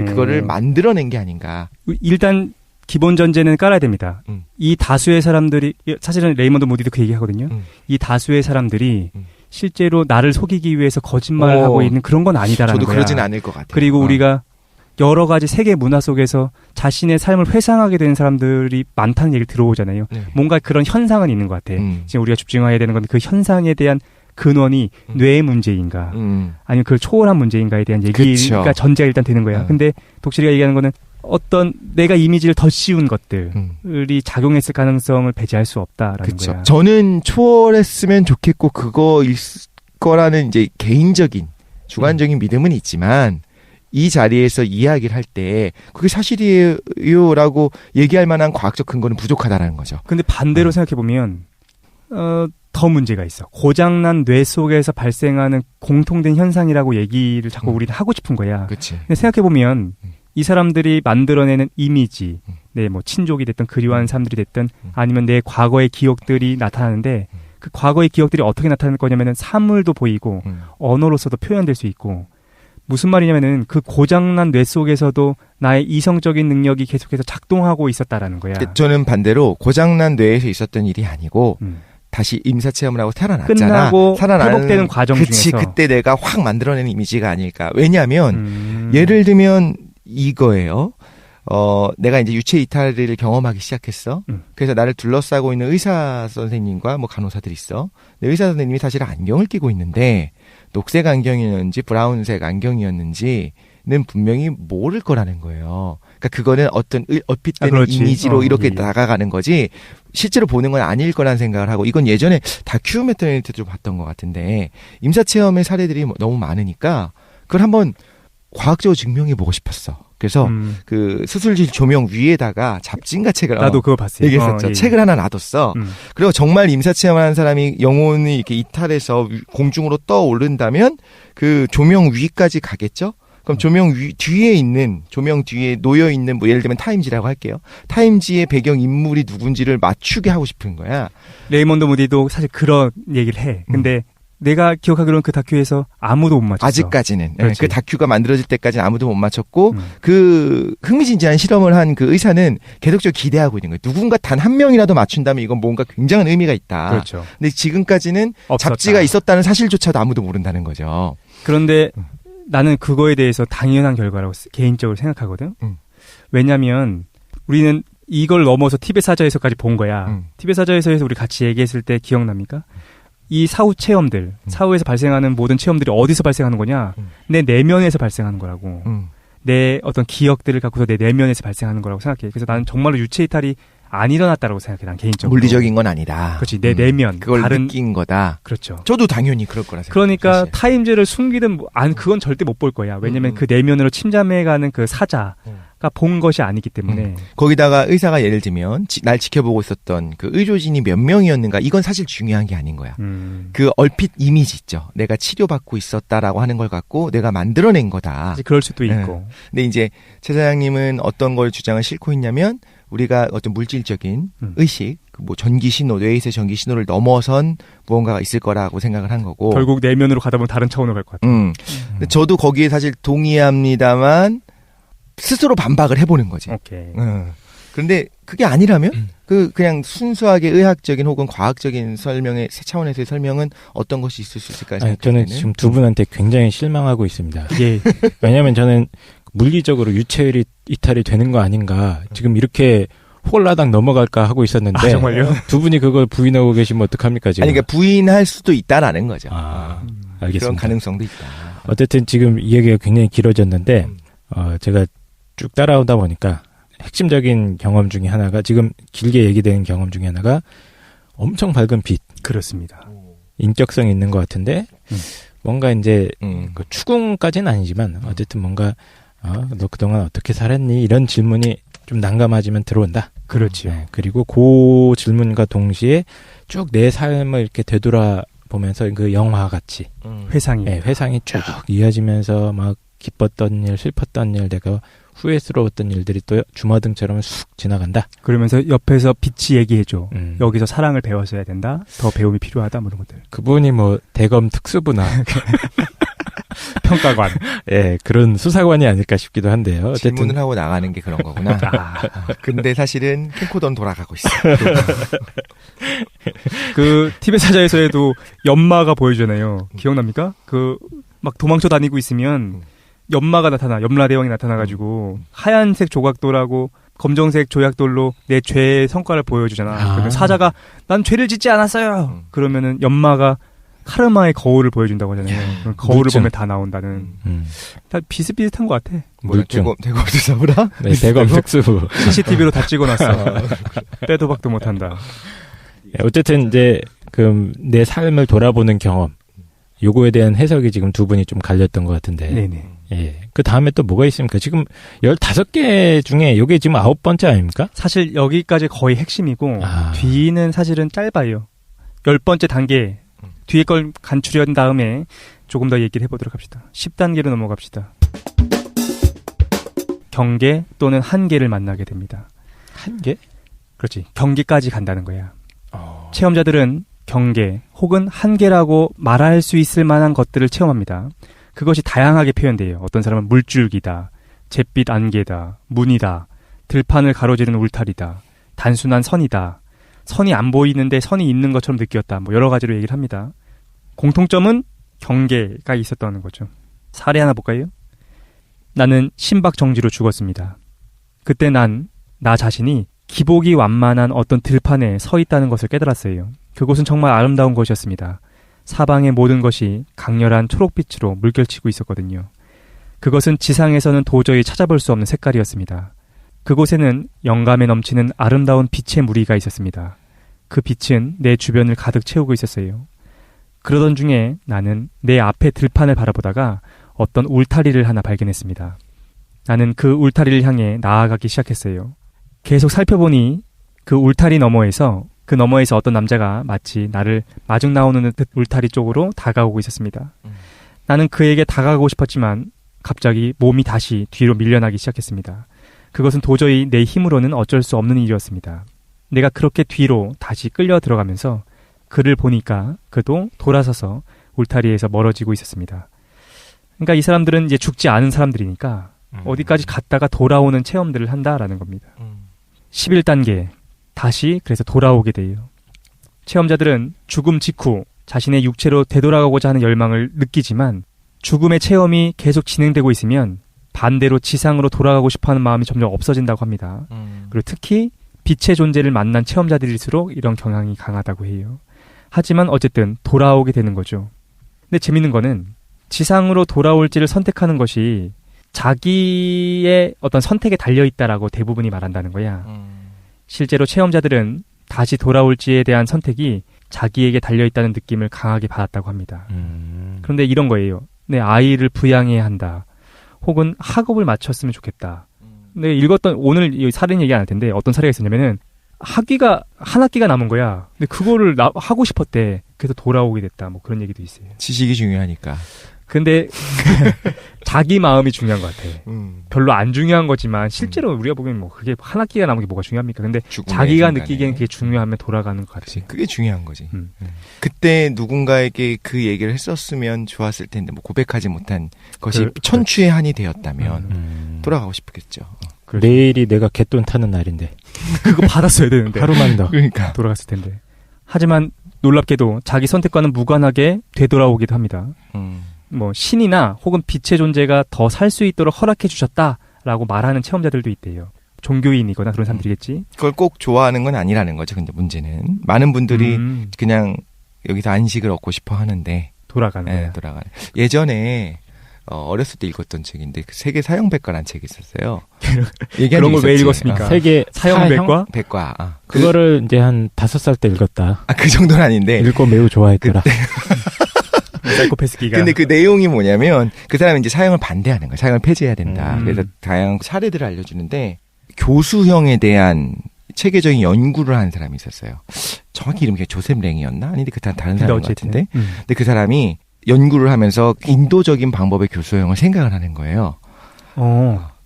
[SPEAKER 4] 그거를 만들어낸 게 아닌가.
[SPEAKER 3] 일단 기본 전제는 깔아야 됩니다. 이 다수의 사람들이, 사실은 레이먼드 모디도 그 얘기하거든요. 이 다수의 사람들이 실제로 나를 속이기 위해서 거짓말을 하고 있는 그런 건 아니다라는
[SPEAKER 4] 저도
[SPEAKER 3] 거야.
[SPEAKER 4] 그러진 않을 것 같아요.
[SPEAKER 3] 그리고 우리가 여러 가지 세계 문화 속에서 자신의 삶을 회상하게 되는 사람들이 많다는 얘기를 들어오잖아요.
[SPEAKER 4] 네.
[SPEAKER 3] 뭔가 그런 현상은 있는 것 같아. 지금 우리가 집중해야 되는 건 그 현상에 대한 근원이 뇌의 문제인가 아니면 그걸 초월한 문제인가에 대한 얘기가
[SPEAKER 4] 그쵸.
[SPEAKER 3] 전제가 일단 되는 거야. 근데 독실이가 얘기하는 거는 어떤 내가 이미지를 더 씌운 것들이 작용했을 가능성을 배제할 수 없다라는
[SPEAKER 4] 그쵸.
[SPEAKER 3] 거야.
[SPEAKER 4] 저는 초월했으면 좋겠고 그거일 거라는 이제 개인적인 주관적인 믿음은 있지만 이 자리에서 이야기를 할 때 그게 사실이에요라고 얘기할 만한 과학적 근거는 부족하다라는 거죠.
[SPEAKER 3] 근데 반대로 생각해 보면 더 문제가 있어. 고장난 뇌 속에서 발생하는 공통된 현상이라고 얘기를 자꾸 우리는 하고 싶은 거야.
[SPEAKER 4] 그렇지.
[SPEAKER 3] 근데 생각해 보면 이 사람들이 만들어내는 이미지, 내 뭐 친족이 됐든 그리워하는 사람들이 됐든 아니면 내 과거의 기억들이 나타나는데 그 과거의 기억들이 어떻게 나타날 거냐면은 사물도 보이고 언어로서도 표현될 수 있고. 무슨 말이냐면은 그 고장난 뇌 속에서도 나의 이성적인 능력이 계속해서 작동하고 있었다라는 거야.
[SPEAKER 4] 저는 반대로 고장난 뇌에서 있었던 일이 아니고 다시 임사체험을 하고 살아났잖아.
[SPEAKER 3] 끝나고 회복되는 과정 중에서.
[SPEAKER 4] 그때 내가 확 만들어낸 이미지가 아닐까. 왜냐하면 예를 들면 이거예요. 내가 이제 유체 이탈을 경험하기 시작했어. 그래서 나를 둘러싸고 있는 의사 선생님과 뭐 간호사들이 있어. 근데 의사 선생님이 사실 안경을 끼고 있는데 녹색 안경이었는지 브라운색 안경이었는지는 분명히 모를 거라는 거예요. 그러니까 그거는 어떤 얼핏 되는 이미지로 이렇게 나가가는 거지 실제로 보는 건 아닐 거라는 생각을 하고, 이건 예전에 다큐멘터리도 봤던 것 같은데 임사체험의 사례들이 너무 많으니까 그걸 한번 과학적으로 증명해보고 싶었어. 그래서 그 수술실 조명 위에다가 잡진가 책을
[SPEAKER 3] 나도 그거 봤어요.
[SPEAKER 4] 얘기했었죠. 책을 하나 놔뒀어. 그리고 정말 임사체험하는 사람이 영혼이 이렇게 이탈해서 공중으로 떠오른다면 그 조명 위까지 가겠죠. 그럼 조명 뒤에 놓여 있는 뭐 예를 들면 타임지라고 할게요. 타임지의 배경 인물이 누군지를 맞추게 하고 싶은 거야.
[SPEAKER 3] 레이먼드 모디도 사실 그런 얘기를 해. 근데 내가 기억하기로는 그 다큐에서 아무도 못 맞췄어.
[SPEAKER 4] 아직까지는. 예,
[SPEAKER 3] 그렇지.
[SPEAKER 4] 그 다큐가 만들어질 때까지는 아무도 못 맞췄고 그 흥미진진한 실험을 한 그 의사는 계속적으로 기대하고 있는 거예요. 누군가 단 한 명이라도 맞춘다면 이건 뭔가 굉장한 의미가 있다.
[SPEAKER 3] 그렇죠.
[SPEAKER 4] 근데 지금까지는
[SPEAKER 3] 없었다.
[SPEAKER 4] 잡지가 있었다는 사실조차도 아무도 모른다는 거죠.
[SPEAKER 3] 그런데 나는 그거에 대해서 당연한 결과라고 개인적으로 생각하거든. 왜냐하면 우리는 이걸 넘어서 티벳 사자에서까지 본 거야. 티벳 사자에서 우리 같이 얘기했을 때 기억납니까? 이 사후 체험들, 사후에서 발생하는 모든 체험들이 어디서 발생하는 거냐? 내 내면에서 발생하는 거라고. 내 어떤 기억들을 갖고서 내 내면에서 발생하는 거라고 생각해. 그래서 나는 정말로 유체 이탈이 안 일어났다라고 생각해. 난 개인적으로.
[SPEAKER 4] 물리적인 건 아니다.
[SPEAKER 3] 그렇지. 내 내면.
[SPEAKER 4] 그걸
[SPEAKER 3] 다른
[SPEAKER 4] 느낀 거다.
[SPEAKER 3] 그렇죠.
[SPEAKER 4] 저도 당연히 그럴 거라 생각해요.
[SPEAKER 3] 그러니까
[SPEAKER 4] 사실.
[SPEAKER 3] 타임즈를 숨기든 그건 절대 못 볼 거야. 왜냐면 그 내면으로 침잠해가는 그 사자가 본 것이 아니기 때문에.
[SPEAKER 4] 거기다가 의사가 예를 들면 날 지켜보고 있었던 그 의료진이 몇 명이었는가 이건 사실 중요한 게 아닌 거야. 그 얼핏 이미지 있죠. 내가 치료받고 있었다라고 하는 걸 갖고 내가 만들어낸 거다.
[SPEAKER 3] 사실 그럴 수도 있고.
[SPEAKER 4] 근데 이제 최 사장님은 어떤 걸 주장을 싣고 있냐면 우리가 어떤 물질적인 의식, 뭐 전기 신호, 뇌에서의 전기 신호를 넘어선 무언가가 있을 거라고 생각을 한 거고.
[SPEAKER 3] 결국 내면으로 가다 보면 다른 차원으로 갈 것 같아.
[SPEAKER 4] 근데 저도 거기에 사실 동의합니다만 스스로 반박을 해보는 거지.
[SPEAKER 3] 오케이.
[SPEAKER 4] 그런데 그게 아니라면 그냥 순수하게 의학적인 혹은 과학적인 설명의 세 차원에서의 설명은 어떤 것이 있을 수 있을까
[SPEAKER 5] 아니,
[SPEAKER 4] 생각할
[SPEAKER 5] 저는
[SPEAKER 4] 때는
[SPEAKER 5] 지금 두 분한테 굉장히 실망하고 있습니다.
[SPEAKER 3] 예.
[SPEAKER 5] 왜냐하면 저는 물리적으로 유체 이탈이 되는 거 아닌가 지금 이렇게 홀라당 넘어갈까 하고 있었는데
[SPEAKER 3] 아, 정말요?
[SPEAKER 5] 두 분이 그걸 부인하고 계시면 어떡합니까 지금?
[SPEAKER 4] 아니 그러니까 부인할 수도 있다라는 거죠.
[SPEAKER 5] 알겠습니다.
[SPEAKER 4] 그런 가능성도 있다.
[SPEAKER 5] 어쨌든 지금 이 얘기가 굉장히 길어졌는데 제가 쭉 따라오다 보니까 핵심적인 경험 중에 하나가 지금 길게 얘기되는 경험 중에 하나가 엄청 밝은 빛.
[SPEAKER 3] 그렇습니다.
[SPEAKER 5] 인격성이 있는 것 같은데 뭔가 이제 그 추궁까지는 아니지만 어쨌든 뭔가 너 그동안 어떻게 살았니? 이런 질문이 좀 난감하지만 들어온다.
[SPEAKER 3] 그렇죠.
[SPEAKER 5] 네, 그리고 그 질문과 동시에 쭉 내 삶을 이렇게 되돌아보면서 그 영화 같이
[SPEAKER 3] 회상이.
[SPEAKER 5] 네, 회상이 쭉 이어지면서 막 기뻤던 일, 슬펐던 일, 내가 후회스러웠던 일들이 또 주마등처럼 쑥 지나간다.
[SPEAKER 3] 그러면서 옆에서 빛이 얘기해줘.
[SPEAKER 5] 음.
[SPEAKER 3] 여기서 사랑을 배웠어야 된다. 더 배움이 필요하다. 뭐 이런 것들.
[SPEAKER 5] 그분이 뭐 대검 특수부나
[SPEAKER 3] 평가관.
[SPEAKER 5] 예, 그런 수사관이 아닐까 싶기도 한데요. 어쨌든
[SPEAKER 4] 질문을 하고 나가는 게 그런 거구나. 근데 사실은 캠코더는 돌아가고 있어.
[SPEAKER 3] 그 티벳 사자에서에도 연마가 보여주잖아요. 기억납니까? 그 막 도망쳐 다니고 있으면 연마가 나타나. 염라대왕이 나타나가지고 하얀색 조각돌하고 검정색 조약돌로 내 죄의 성과를 보여주잖아. 그러면 사자가 난 죄를 짓지 않았어요. 그러면은 연마가 카르마의 거울을 보여준다고 하잖아요. 그럼 거울을
[SPEAKER 5] 물증.
[SPEAKER 3] 보면 다 나온다는. 다 비슷비슷한 것 같아.
[SPEAKER 5] 물증.
[SPEAKER 4] 대검 수사부라?
[SPEAKER 5] 네, 대검 특수부.
[SPEAKER 3] CCTV로 다 찍어놨어. 빼도 박도 못한다.
[SPEAKER 5] 예, 어쨌든 이제 그 내 삶을 돌아보는 경험. 요거에 대한 해석이 지금 두 분이 좀 갈렸던 것 같은데.
[SPEAKER 3] 네네.
[SPEAKER 5] 예. 그 다음에 또 뭐가 있습니까? 지금 15개 중에 요게 지금 9번째 아닙니까?
[SPEAKER 3] 사실 여기까지 거의 핵심이고 뒤는 사실은 짧아요. 10번째 단계 뒤에 걸 간추려한 다음에 조금 더 얘기를 해보도록 합시다. 10단계로 넘어갑시다. 경계 또는 한계를 만나게 됩니다.
[SPEAKER 5] 한계?
[SPEAKER 3] 그렇지. 경계까지 간다는 거야. 체험자들은 경계 혹은 한계라고 말할 수 있을 만한 것들을 체험합니다. 그것이 다양하게 표현돼요. 어떤 사람은 물줄기다, 잿빛 안개다, 문이다, 들판을 가로지른 울타리다, 단순한 선이다, 선이 안 보이는데 선이 있는 것처럼 느꼈다. 뭐 여러 가지로 얘기를 합니다. 공통점은 경계가 있었다는 거죠. 사례 하나 볼까요? 나는 심박정지로 죽었습니다. 그때 나 자신이 기복이 완만한 어떤 들판에 서 있다는 것을 깨달았어요. 그곳은 정말 아름다운 곳이었습니다. 사방의 모든 것이 강렬한 초록빛으로 물결치고 있었거든요. 그것은 지상에서는 도저히 찾아볼 수 없는 색깔이었습니다. 그곳에는 영감에 넘치는 아름다운 빛의 무리가 있었습니다. 그 빛은 내 주변을 가득 채우고 있었어요. 그러던 중에 나는 내 앞에 들판을 바라보다가 어떤 울타리를 하나 발견했습니다. 나는 그 울타리를 향해 나아가기 시작했어요. 계속 살펴보니 그 울타리 너머에서 어떤 남자가 마치 나를 마중 나오는 듯 울타리 쪽으로 다가오고 있었습니다. 나는 그에게 다가가고 싶었지만 갑자기 몸이 다시 뒤로 밀려나기 시작했습니다. 그것은 도저히 내 힘으로는 어쩔 수 없는 일이었습니다. 내가 그렇게 뒤로 다시 끌려 들어가면서 그를 보니까 그도 돌아서서 울타리에서 멀어지고 있었습니다. 그러니까 이 사람들은 이제 죽지 않은 사람들이니까 어디까지 갔다가 돌아오는 체험들을 한다라는 겁니다. 11단계 다시 그래서 돌아오게 돼요. 체험자들은 죽음 직후 자신의 육체로 되돌아가고자 하는 열망을 느끼지만 죽음의 체험이 계속 진행되고 있으면 반대로 지상으로 돌아가고 싶어하는 마음이 점점 없어진다고 합니다. 그리고 특히 빛의 존재를 만난 체험자들일수록 이런 경향이 강하다고 해요. 하지만 어쨌든 돌아오게 되는 거죠. 근데 재밌는 거는 지상으로 돌아올지를 선택하는 것이 자기의 어떤 선택에 달려있다라고 대부분이 말한다는 거야. 실제로 체험자들은 다시 돌아올지에 대한 선택이 자기에게 달려있다는 느낌을 강하게 받았다고 합니다. 그런데 이런 거예요. 내 아이를 부양해야 한다. 혹은 학업을 마쳤으면 좋겠다. 근데 읽었던 오늘 이 살인 얘기 안 할 텐데 어떤 사례가 있었냐면은 한 학기가 남은 거야. 근데 그거를 하고 싶었대. 그래서 돌아오게 됐다. 뭐 그런 얘기도 있어요.
[SPEAKER 4] 지식이 중요하니까.
[SPEAKER 3] 근데 자기 마음이 중요한 것 같아. 별로 안 중요한 거지만 실제로 우리가 보기엔 뭐 그게 한 학기가 남은 게 뭐가 중요합니까? 근데 자기가
[SPEAKER 4] 순간에.
[SPEAKER 3] 느끼기엔 그게 중요하면 돌아가는 것 같아.
[SPEAKER 4] 그치, 그게 중요한 거지. 그때 누군가에게 그 얘기를 했었으면 좋았을 텐데 뭐 고백하지 못한 것이 천추의 한이 되었다면 돌아가고 싶겠죠.
[SPEAKER 5] 내일이 내가 갯돈 타는 날인데
[SPEAKER 3] 그거 받았어야 되는데
[SPEAKER 5] 하루만 더
[SPEAKER 4] 그러니까
[SPEAKER 3] 돌아갔을 텐데. 하지만 놀랍게도 자기 선택과는 무관하게 되돌아오기도 합니다. 뭐 신이나 혹은 빛의 존재가 더 살 수 있도록 허락해 주셨다라고 말하는 체험자들도 있대요. 종교인이거나 그런 사람들이겠지.
[SPEAKER 4] 그걸 꼭 좋아하는 건 아니라는 거죠. 근데 문제는 많은 분들이 그냥 여기서 안식을 얻고 싶어 하는데
[SPEAKER 3] 돌아가는 거야.
[SPEAKER 4] 돌아가는. 예전에 어렸을 때 읽었던 책인데 그 세계 사형백과라는 책이 있었어요.
[SPEAKER 3] 그런 걸 왜 읽었습니까?
[SPEAKER 5] 세계
[SPEAKER 3] 사형백과?
[SPEAKER 4] 백과.
[SPEAKER 5] 그거를 이제 한 5살 때 읽었다.
[SPEAKER 4] 그 정도는 아닌데.
[SPEAKER 5] 읽고 매우 좋아했더라.
[SPEAKER 3] 사이코패스기가.
[SPEAKER 4] 근데 그 내용이 뭐냐면 그 사람은 이제 사형을 반대하는 거야. 사형을 폐지해야 된다. 그래서 다양한 사례들을 알려주는데 교수형에 대한 체계적인 연구를 하는 사람이 있었어요. 정확히 이름이 조셉 랭이었나? 아닌데 그 다른 사람 같은데. 근데 그 사람이 연구를 하면서 인도적인 방법의 교수형을 생각을 하는 거예요.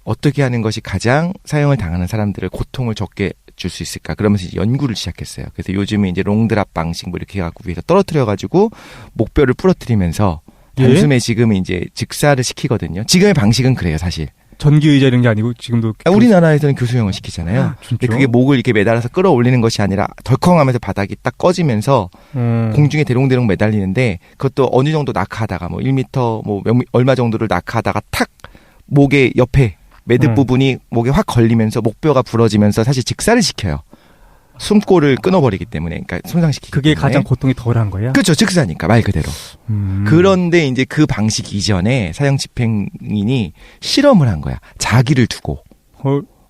[SPEAKER 4] 어떻게 하는 것이 가장 사형을 당하는 사람들을 고통을 적게 줄 수 있을까? 그러면서 이제 연구를 시작했어요. 그래서 요즘에 이제 롱드랍 방식 뭐 이렇게 해갖고 위에서 떨어뜨려가지고 목뼈를 부러뜨리면서 단숨에 지금은 이제 즉사를 시키거든요. 지금의 방식은 그래요, 사실.
[SPEAKER 3] 전기 의자 이런 게 아니고 지금도
[SPEAKER 4] 우리나라에서는 교수형을 시키잖아요. 근데 그게 목을 이렇게 매달아서 끌어올리는 것이 아니라 덜컹하면서 바닥이 딱 꺼지면서 공중에 대롱대롱 매달리는데 그것도 어느 정도 낙하하다가 뭐 1m 뭐 얼마 정도를 낙하하다가 탁 목의 옆에 매듭 부분이 목에 확 걸리면서 목뼈가 부러지면서 사실 직사를 시켜요. 숨골을 끊어버리기 때문에, 그러니까 손상시키기
[SPEAKER 3] 그게
[SPEAKER 4] 때문에.
[SPEAKER 3] 가장 고통이 덜한 거야?
[SPEAKER 4] 그렇죠. 즉사니까 말 그대로. 그런데 이제 그 방식 이전에 사형 집행인이 실험을 한 거야. 자기를 두고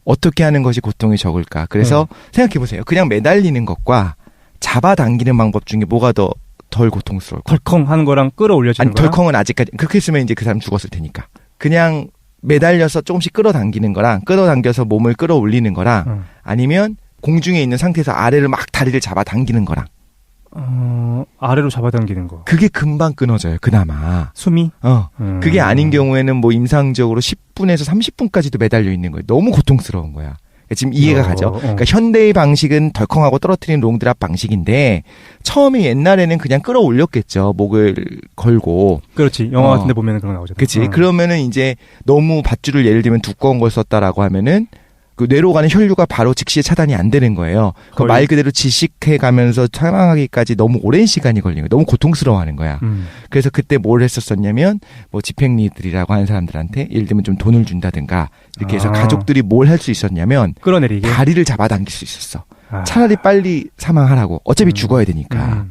[SPEAKER 4] 어떻게 하는 것이 고통이 적을까. 그래서 생각해 보세요. 그냥 매달리는 것과 잡아당기는 방법 중에 뭐가 더 덜 고통스러울까?
[SPEAKER 3] 덜컹 하는 거랑 끌어올려주는 거야?
[SPEAKER 4] 덜컹은 아직까지 그렇게 했으면 이제 그 사람 죽었을 테니까. 그냥 매달려서 조금씩 끌어당기는 거랑 끌어당겨서 몸을 끌어올리는 거랑 아니면 공중에 있는 상태에서 아래를 막 다리를 잡아당기는 거랑
[SPEAKER 3] 아래로 잡아당기는 거.
[SPEAKER 4] 그게 금방 끊어져요. 그나마
[SPEAKER 3] 숨이?
[SPEAKER 4] 그게 아닌 경우에는 뭐 임상적으로 10분에서 30분까지도 매달려 있는 거예요. 너무 고통스러운 거야. 지금 이해가 가죠? 그러니까 현대의 방식은 덜컹하고 떨어뜨리는 롱드랍 방식인데 처음에 옛날에는 그냥 끌어올렸겠죠. 목을 걸고.
[SPEAKER 3] 그렇지. 영화 같은 데 보면은 그런 거 나오잖아.
[SPEAKER 4] 그치. 그러면은 이제 너무 밧줄을 예를 들면 두꺼운 걸 썼다라고 하면은 그 뇌로 가는 혈류가 바로 즉시에 차단이 안 되는 거예요. 그 말 그대로 지식해 가면서 사망하기까지 너무 오랜 시간이 걸리는 거예요. 너무 고통스러워하는 거야. 그래서 그때 뭘 했었었냐면 뭐 집행리들이라고 하는 사람들한테 예를 들면 좀 돈을 준다든가 이렇게 해서 가족들이 뭘 할 수 있었냐면
[SPEAKER 3] 끌어내리게
[SPEAKER 4] 다리를 잡아당길 수 있었어. 차라리 빨리 사망하라고. 어차피 죽어야 되니까.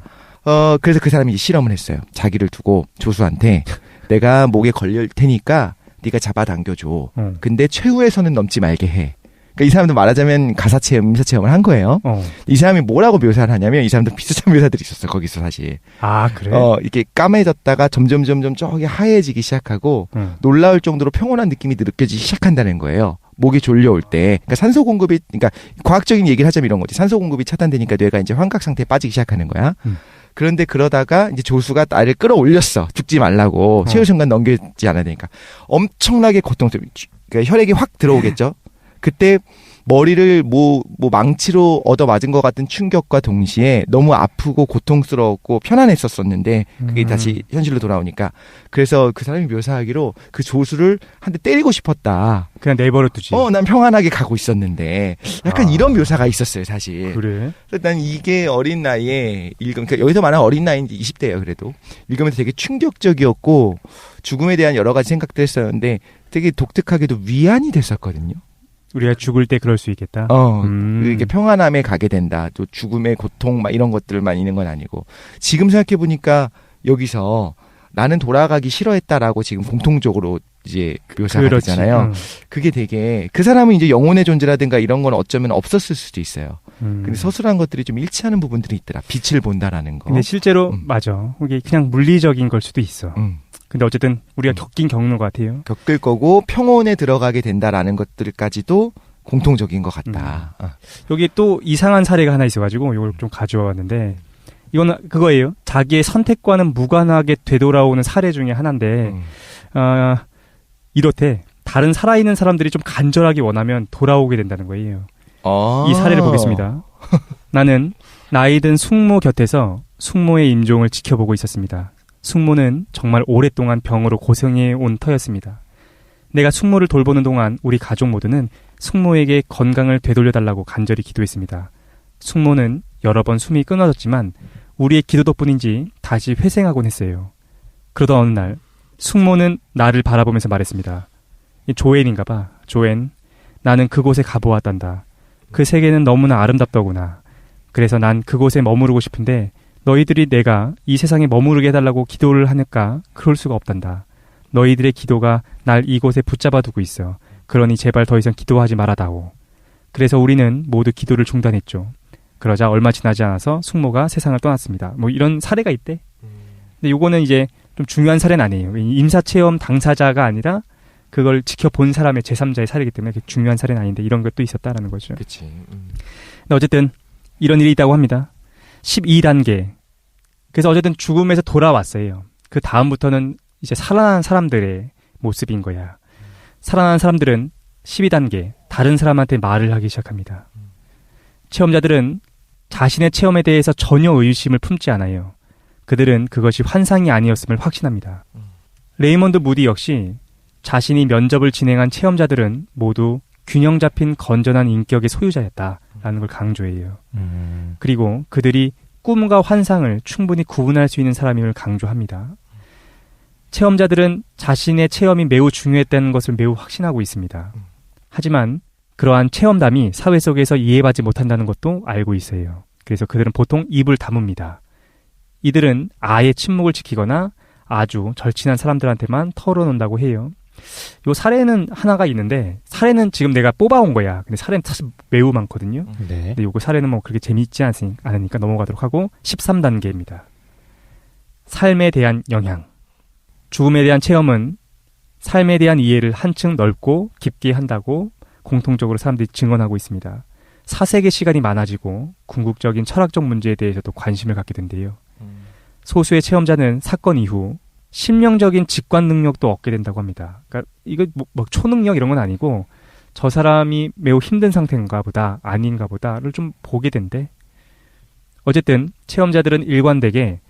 [SPEAKER 4] 그래서 그 사람이 이제 실험을 했어요. 자기를 두고 조수한테 내가 목에 걸릴 테니까 네가 잡아당겨줘. 근데 최후의 선은 넘지 말게 해. 그러니까 이 사람도 말하자면 가사체험, 임사체험을 한 거예요. 이 사람이 뭐라고 묘사를 하냐면 이 사람도 비슷한 묘사들이 있었어. 거기서 사실.
[SPEAKER 3] 아 그래?
[SPEAKER 4] 이렇게 까매졌다가 점점 저기 하얘지기 시작하고 놀라울 정도로 평온한 느낌이 느껴지기 시작한다는 거예요. 목이 졸려올 때. 그러니까 산소 공급이, 그러니까 과학적인 얘기를 하자면 이런 거지. 산소 공급이 차단되니까 뇌가 이제 환각 상태에 빠지기 시작하는 거야. 그런데 그러다가 이제 조수가 나를 끌어올렸어. 죽지 말라고. 최후 순간 넘기지 않아야 되니까. 엄청나게 고통스러워. 그러니까 혈액이 확 들어오겠죠. 그때 머리를 뭐 망치로 얻어 맞은 것 같은 충격과 동시에 너무 아프고 고통스러웠고 편안했었었는데 그게 다시 현실로 돌아오니까 그래서 그 사람이 묘사하기로 그 조수를 한 대 때리고 싶었다.
[SPEAKER 3] 그냥 내버려 두지.
[SPEAKER 4] 난 편안하게 가고 있었는데 약간 이런 묘사가 있었어요, 사실.
[SPEAKER 3] 그래.
[SPEAKER 4] 그래서 난 이게 어린 나이에 그러니까 여기서 말하는 어린 나이인데 20대예요, 그래도. 읽으면서 되게 충격적이었고 죽음에 대한 여러 가지 생각도 했었는데 되게 독특하게도 위안이 됐었거든요.
[SPEAKER 3] 우리가 죽을 때 그럴 수 있겠다.
[SPEAKER 4] 이렇게 평안함에 가게 된다. 또 죽음의 고통 막 이런 것들만 있는 건 아니고 지금 생각해 보니까 여기서 나는 돌아가기 싫어했다라고 지금 공통적으로 이제 묘사가 되잖아요. 그게 되게 그 사람은 이제 영혼의 존재라든가 이런 건 어쩌면 없었을 수도 있어요. 근데 서술한 것들이 좀 일치하는 부분들이 있더라. 빛을 본다라는 거.
[SPEAKER 3] 근데 실제로 맞아. 이게 그냥 물리적인 걸 수도 있어. 근데 어쨌든 우리가 겪는 것 같아요.
[SPEAKER 4] 겪을 거고 평온에 들어가게 된다라는 것들까지도 공통적인 것 같다.
[SPEAKER 3] 여기 또 이상한 사례가 하나 있어가지고 이걸 좀 가져와 왔는데 이거는 그거예요. 자기의 선택과는 무관하게 되돌아오는 사례 중에 하나인데 이렇대. 다른 살아있는 사람들이 좀 간절하게 원하면 돌아오게 된다는 거예요. 이 사례를 보겠습니다. 나는 나이 든 숙모 곁에서 숙모의 임종을 지켜보고 있었습니다. 숙모는 정말 오랫동안 병으로 고생해온 터였습니다. 내가 숙모를 돌보는 동안 우리 가족 모두는 숙모에게 건강을 되돌려달라고 간절히 기도했습니다. 숙모는 여러 번 숨이 끊어졌지만 우리의 기도 덕분인지 다시 회생하곤 했어요. 그러던 어느 날 숙모는 나를 바라보면서 말했습니다. 조앤인가 봐. 조앤, 나는 그곳에 가보았단다. 그 세계는 너무나 아름답더구나. 그래서 난 그곳에 머무르고 싶은데 너희들이 내가 이 세상에 머무르게 해달라고 기도를 하니까 그럴 수가 없단다. 너희들의 기도가 날 이곳에 붙잡아 두고 있어. 그러니 제발 더 이상 기도하지 말아다오. 그래서 우리는 모두 기도를 중단했죠. 그러자 얼마 지나지 않아서 숙모가 세상을 떠났습니다. 뭐 이런 사례가 있대. 근데 요거는 이제 좀 중요한 사례는 아니에요. 임사체험 당사자가 아니라 그걸 지켜본 사람의 제3자의 사례이기 때문에 중요한 사례는 아닌데 이런 것도 있었다라는 거죠.
[SPEAKER 4] 그치.
[SPEAKER 3] 근데 어쨌든 이런 일이 있다고 합니다. 12단계. 그래서 어쨌든 죽음에서 돌아왔어요. 그 다음부터는 이제 살아난 사람들의 모습인 거야. 살아난 사람들은 12단계, 다른 사람한테 말을 하기 시작합니다. 체험자들은 자신의 체험에 대해서 전혀 의심을 품지 않아요. 그들은 그것이 환상이 아니었음을 확신합니다. 레이먼드 무디 역시 자신이 면접을 진행한 체험자들은 모두 균형 잡힌 건전한 인격의 소유자였다라는 걸 강조해요. 그리고 그들이 꿈과 환상을 충분히 구분할 수 있는 사람임을 강조합니다. 체험자들은 자신의 체험이 매우 중요했다는 것을 매우 확신하고 있습니다. 하지만 그러한 체험담이 사회 속에서 이해받지 못한다는 것도 알고 있어요. 그래서 그들은 보통 입을 다뭅니다. 이들은 아예 침묵을 지키거나 아주 절친한 사람들한테만 털어놓는다고 해요. 요 사례는 하나가 있는데 사례는 지금 내가 뽑아온 거야. 근데 사례는 사실 매우 많거든요.
[SPEAKER 5] 네.
[SPEAKER 3] 근데 요거 사례는 뭐 그렇게 재미있지 않으니까 넘어가도록 하고 13단계입니다. 삶에 대한 영향. 죽음에 대한 체험은 삶에 대한 이해를 한층 넓고 깊게 한다고 공통적으로 사람들이 증언하고 있습니다. 사색의 시간이 많아지고 궁극적인 철학적 문제에 대해서도 관심을 갖게 된대요. 소수의 체험자는 사건 이후 심령적인 직관 능력도 얻게 된다고 합니다. 그러니까 이거 뭐 초능력 이런 건 아니고 저 사람이 매우 힘든 상태인가 보다 아닌가 보다를 좀 보게 된대. 어쨌든 체험자들은 일관되게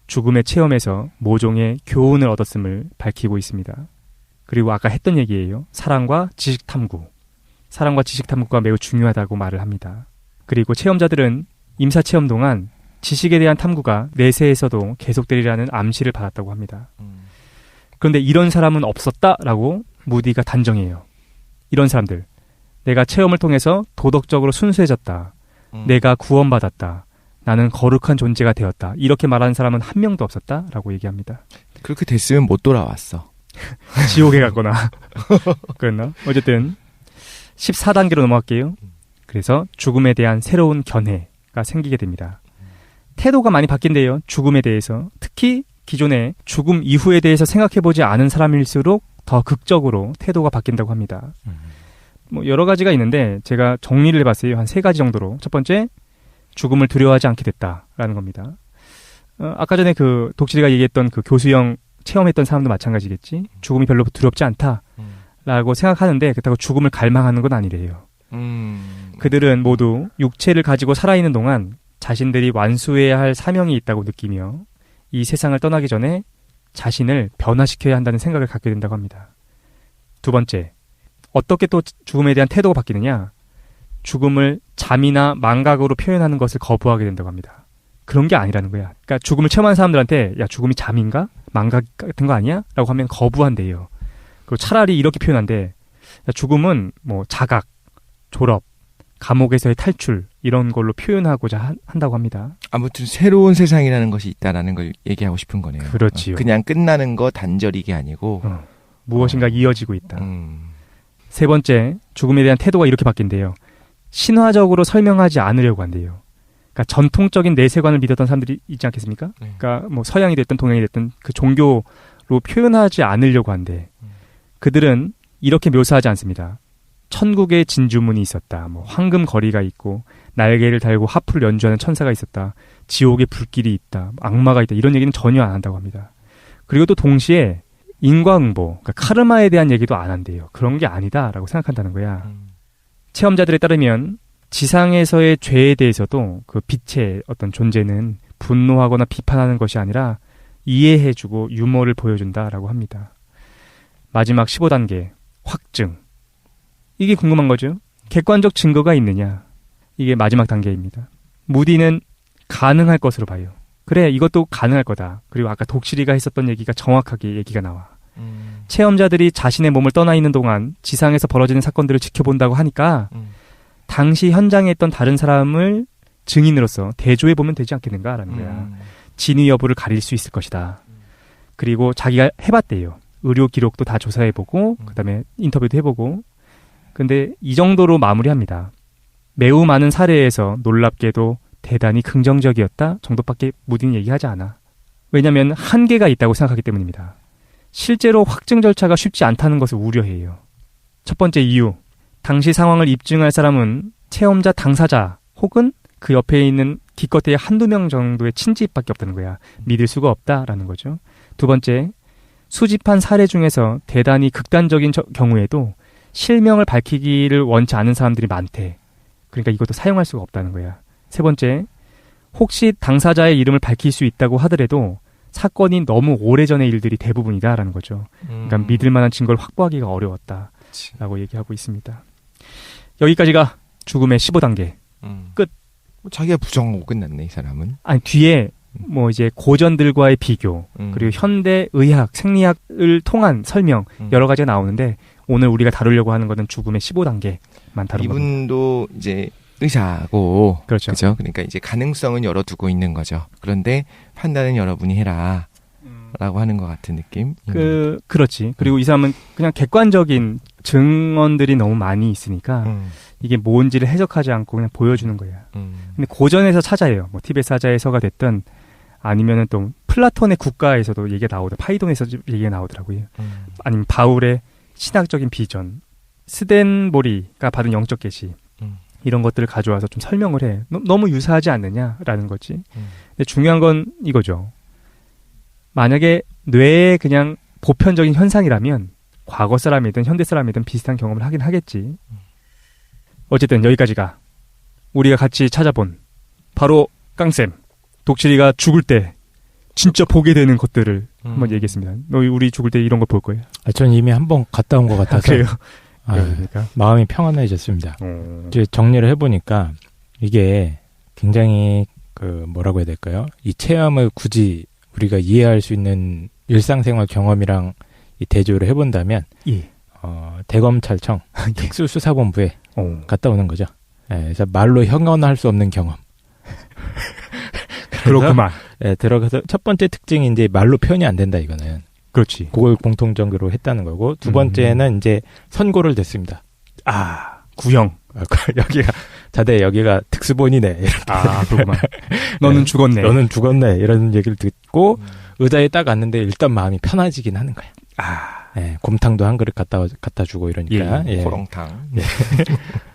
[SPEAKER 3] 죽음의 체험에서 모종의 교훈을 얻었음을 밝히고 있습니다. 그리고 아까 했던 얘기예요. 사랑과 지식 탐구. 사랑과 지식 탐구가 매우 중요하다고 말을 합니다. 그리고 체험자들은 임사 체험 동안 지식에 대한 탐구가 내세에서도 계속되리라는 암시를 받았다고 합니다. 그런데 이런 사람은 없었다라고 무디가 단정해요. 이런 사람들. 내가 체험을 통해서 도덕적으로 순수해졌다. 내가 구원받았다. 나는 거룩한 존재가 되었다. 이렇게 말하는 사람은 한 명도 없었다라고 얘기합니다.
[SPEAKER 4] 그렇게 됐으면 못 돌아왔어.
[SPEAKER 3] 지옥에 갔거나 그랬나? 어쨌든 14단계로 넘어갈게요. 그래서 죽음에 대한 새로운 견해가 생기게 됩니다. 태도가 많이 바뀐대요. 죽음에 대해서. 특히 기존에 죽음 이후에 대해서 생각해보지 않은 사람일수록 더 극적으로 태도가 바뀐다고 합니다. 뭐 여러 가지가 있는데 제가 정리를 해봤어요. 한 3가지 정도로. 첫 번째, 죽음을 두려워하지 않게 됐다라는 겁니다. 아까 전에 그 독실이가 얘기했던 그 교수형 체험했던 사람도 마찬가지겠지. 죽음이 별로 두렵지 않다라고 생각하는데 그렇다고 죽음을 갈망하는 건 아니래요. 그들은 모두 육체를 가지고 살아있는 동안 자신들이 완수해야 할 사명이 있다고 느끼며 이 세상을 떠나기 전에 자신을 변화시켜야 한다는 생각을 갖게 된다고 합니다. 두 번째, 어떻게 또 죽음에 대한 태도가 바뀌느냐? 죽음을 잠이나 망각으로 표현하는 것을 거부하게 된다고 합니다. 그런 게 아니라는 거야. 그러니까 죽음을 체험한 사람들한테 야 죽음이 잠인가? 망각 같은 거 아니야? 라고 하면 거부한대요. 그리고 차라리 이렇게 표현한대. 야, 죽음은 뭐 자각, 졸업, 감옥에서의 탈출 이런 걸로 표현하고자 한다고 합니다.
[SPEAKER 4] 아무튼 새로운 세상이라는 것이 있다라는 걸 얘기하고 싶은 거네요.
[SPEAKER 3] 그렇지요.
[SPEAKER 4] 그냥 끝나는 거 단절이게 아니고
[SPEAKER 3] 무엇인가 이어지고 있다. 세 번째, 죽음에 대한 태도가 이렇게 바뀐대요. 신화적으로 설명하지 않으려고 한대요. 그러니까 전통적인 내세관을 믿었던 사람들이 있지 않겠습니까? 그러니까 뭐 서양이 됐든 동양이 됐든 그 종교로 표현하지 않으려고 한대. 그들은 이렇게 묘사하지 않습니다. 천국에 진주문이 있었다. 뭐 황금 거리가 있고 날개를 달고 하프를 연주하는 천사가 있었다. 지옥에 불길이 있다. 악마가 있다. 이런 얘기는 전혀 안 한다고 합니다. 그리고 또 동시에 인과응보, 그러니까 카르마에 대한 얘기도 안 한대요. 그런 게 아니다라고 생각한다는 거야. 체험자들에 따르면 지상에서의 죄에 대해서도 그 빛의 어떤 존재는 분노하거나 비판하는 것이 아니라 이해해주고 유머를 보여준다라고 합니다. 마지막 15단계, 확증. 이게 궁금한 거죠. 객관적 증거가 있느냐. 이게 마지막 단계입니다. 무디는 가능할 것으로 봐요. 그래, 이것도 가능할 거다. 그리고 아까 독실이가 했었던 얘기가 정확하게 얘기가 나와. 체험자들이 자신의 몸을 떠나 있는 동안 지상에서 벌어지는 사건들을 지켜본다고 하니까 당시 현장에 있던 다른 사람을 증인으로서 대조해보면 되지 않겠는가라는 거야. 진위 여부를 가릴 수 있을 것이다. 그리고 자기가 해봤대요. 의료 기록도 다 조사해보고 그다음에 인터뷰도 해보고. 근데 이 정도로 마무리합니다. 매우 많은 사례에서 놀랍게도 대단히 긍정적이었다 정도밖에 무디는 얘기하지 않아. 왜냐하면 한계가 있다고 생각하기 때문입니다. 실제로 확증 절차가 쉽지 않다는 것을 우려해요. 첫 번째 이유, 당시 상황을 입증할 사람은 체험자 당사자 혹은 그 옆에 있는 기껏해야 한두 명 정도의 친지밖에 없다는 거야. 믿을 수가 없다라는 거죠. 두 번째, 수집한 사례 중에서 대단히 극단적인 경우에도 실명을 밝히기를 원치 않은 사람들이 많대. 그러니까 이것도 사용할 수가 없다는 거야. 세 번째, 혹시 당사자의 이름을 밝힐 수 있다고 하더라도 사건이 너무 오래전의 일들이 대부분이다라는 거죠. 그러니까 믿을 만한 증거를 확보하기가 어려웠다라고 얘기하고 있습니다. 여기까지가 죽음의 15단계. 끝.
[SPEAKER 4] 자기가 부정하고 끝났네, 이 사람은.
[SPEAKER 3] 아니, 뒤에 뭐 이제 고전들과의 비교, 그리고 현대 의학, 생리학을 통한 설명 여러 가지가 나오는데 오늘 우리가 다루려고 하는 것은 죽음의 15단계만 다룬 겁니다.
[SPEAKER 4] 이분도 이제 의사고,
[SPEAKER 3] 그렇죠.
[SPEAKER 4] 그죠? 그러니까 이제 가능성은 열어두고 있는 거죠. 그런데 판단은 여러분이 해라. 라고 하는 것 같은 느낌.
[SPEAKER 3] 그렇지. 그리고 이 사람은 그냥 객관적인 증언들이 너무 많이 있으니까 이게 뭔지를 해석하지 않고 그냥 보여주는 거야. 근데 고전에서 찾아요. 뭐 티베트 사자에서가 됐든 아니면은 또 플라톤의 국가에서도 얘기가 나오더라고요. 파이돈에서 얘기가 나오더라고요. 아니면 바울의 신학적인 비전, 스덴보리가 받은 영적 계시 이런 것들을 가져와서 좀 설명을 해. 너무 유사하지 않느냐라는 거지. 근데 중요한 건 이거죠. 만약에 뇌의 그냥 보편적인 현상이라면 과거 사람이든 현대 사람이든 비슷한 경험을 하긴 하겠지. 어쨌든 여기까지가 우리가 같이 찾아본 바로 깡쌤 독실이가 죽을 때 진짜 보게 되는 것들을 한번 얘기했습니다. 너 우리 죽을 때 이런 거 볼 거예요?
[SPEAKER 5] 전 이미 한번 갔다 온 것 같아서
[SPEAKER 3] 그래요?
[SPEAKER 5] 그러니까 마음이 평안해졌습니다. 이제 정리를 해보니까 이게 굉장히 뭐라고 해야 될까요? 이 체험을 굳이 우리가 이해할 수 있는 일상생활 경험이랑 이 대조를 해본다면 대검찰청 특수수사본부에 갔다 오는 거죠. 그래서 말로 형언할 수 없는 경험.
[SPEAKER 3] 그렇구만.
[SPEAKER 5] 들어가서 첫 번째 특징이 이제 말로 표현이 안 된다 이거는.
[SPEAKER 3] 그렇지.
[SPEAKER 5] 그걸 공통적으로 했다는 거고 두 번째는 이제 선고를 댔습니다.
[SPEAKER 3] 구형.
[SPEAKER 5] 여기가 자대 여기가 특수본이네.
[SPEAKER 3] 그렇구만. 너는 죽었네.
[SPEAKER 5] 너는 죽었네. 이런 얘기를 듣고 의자에 딱 앉는데 일단 마음이 편해지긴 하는 거야. 곰탕도 한 그릇 갖다 주고 이러니까.
[SPEAKER 4] 호롱탕.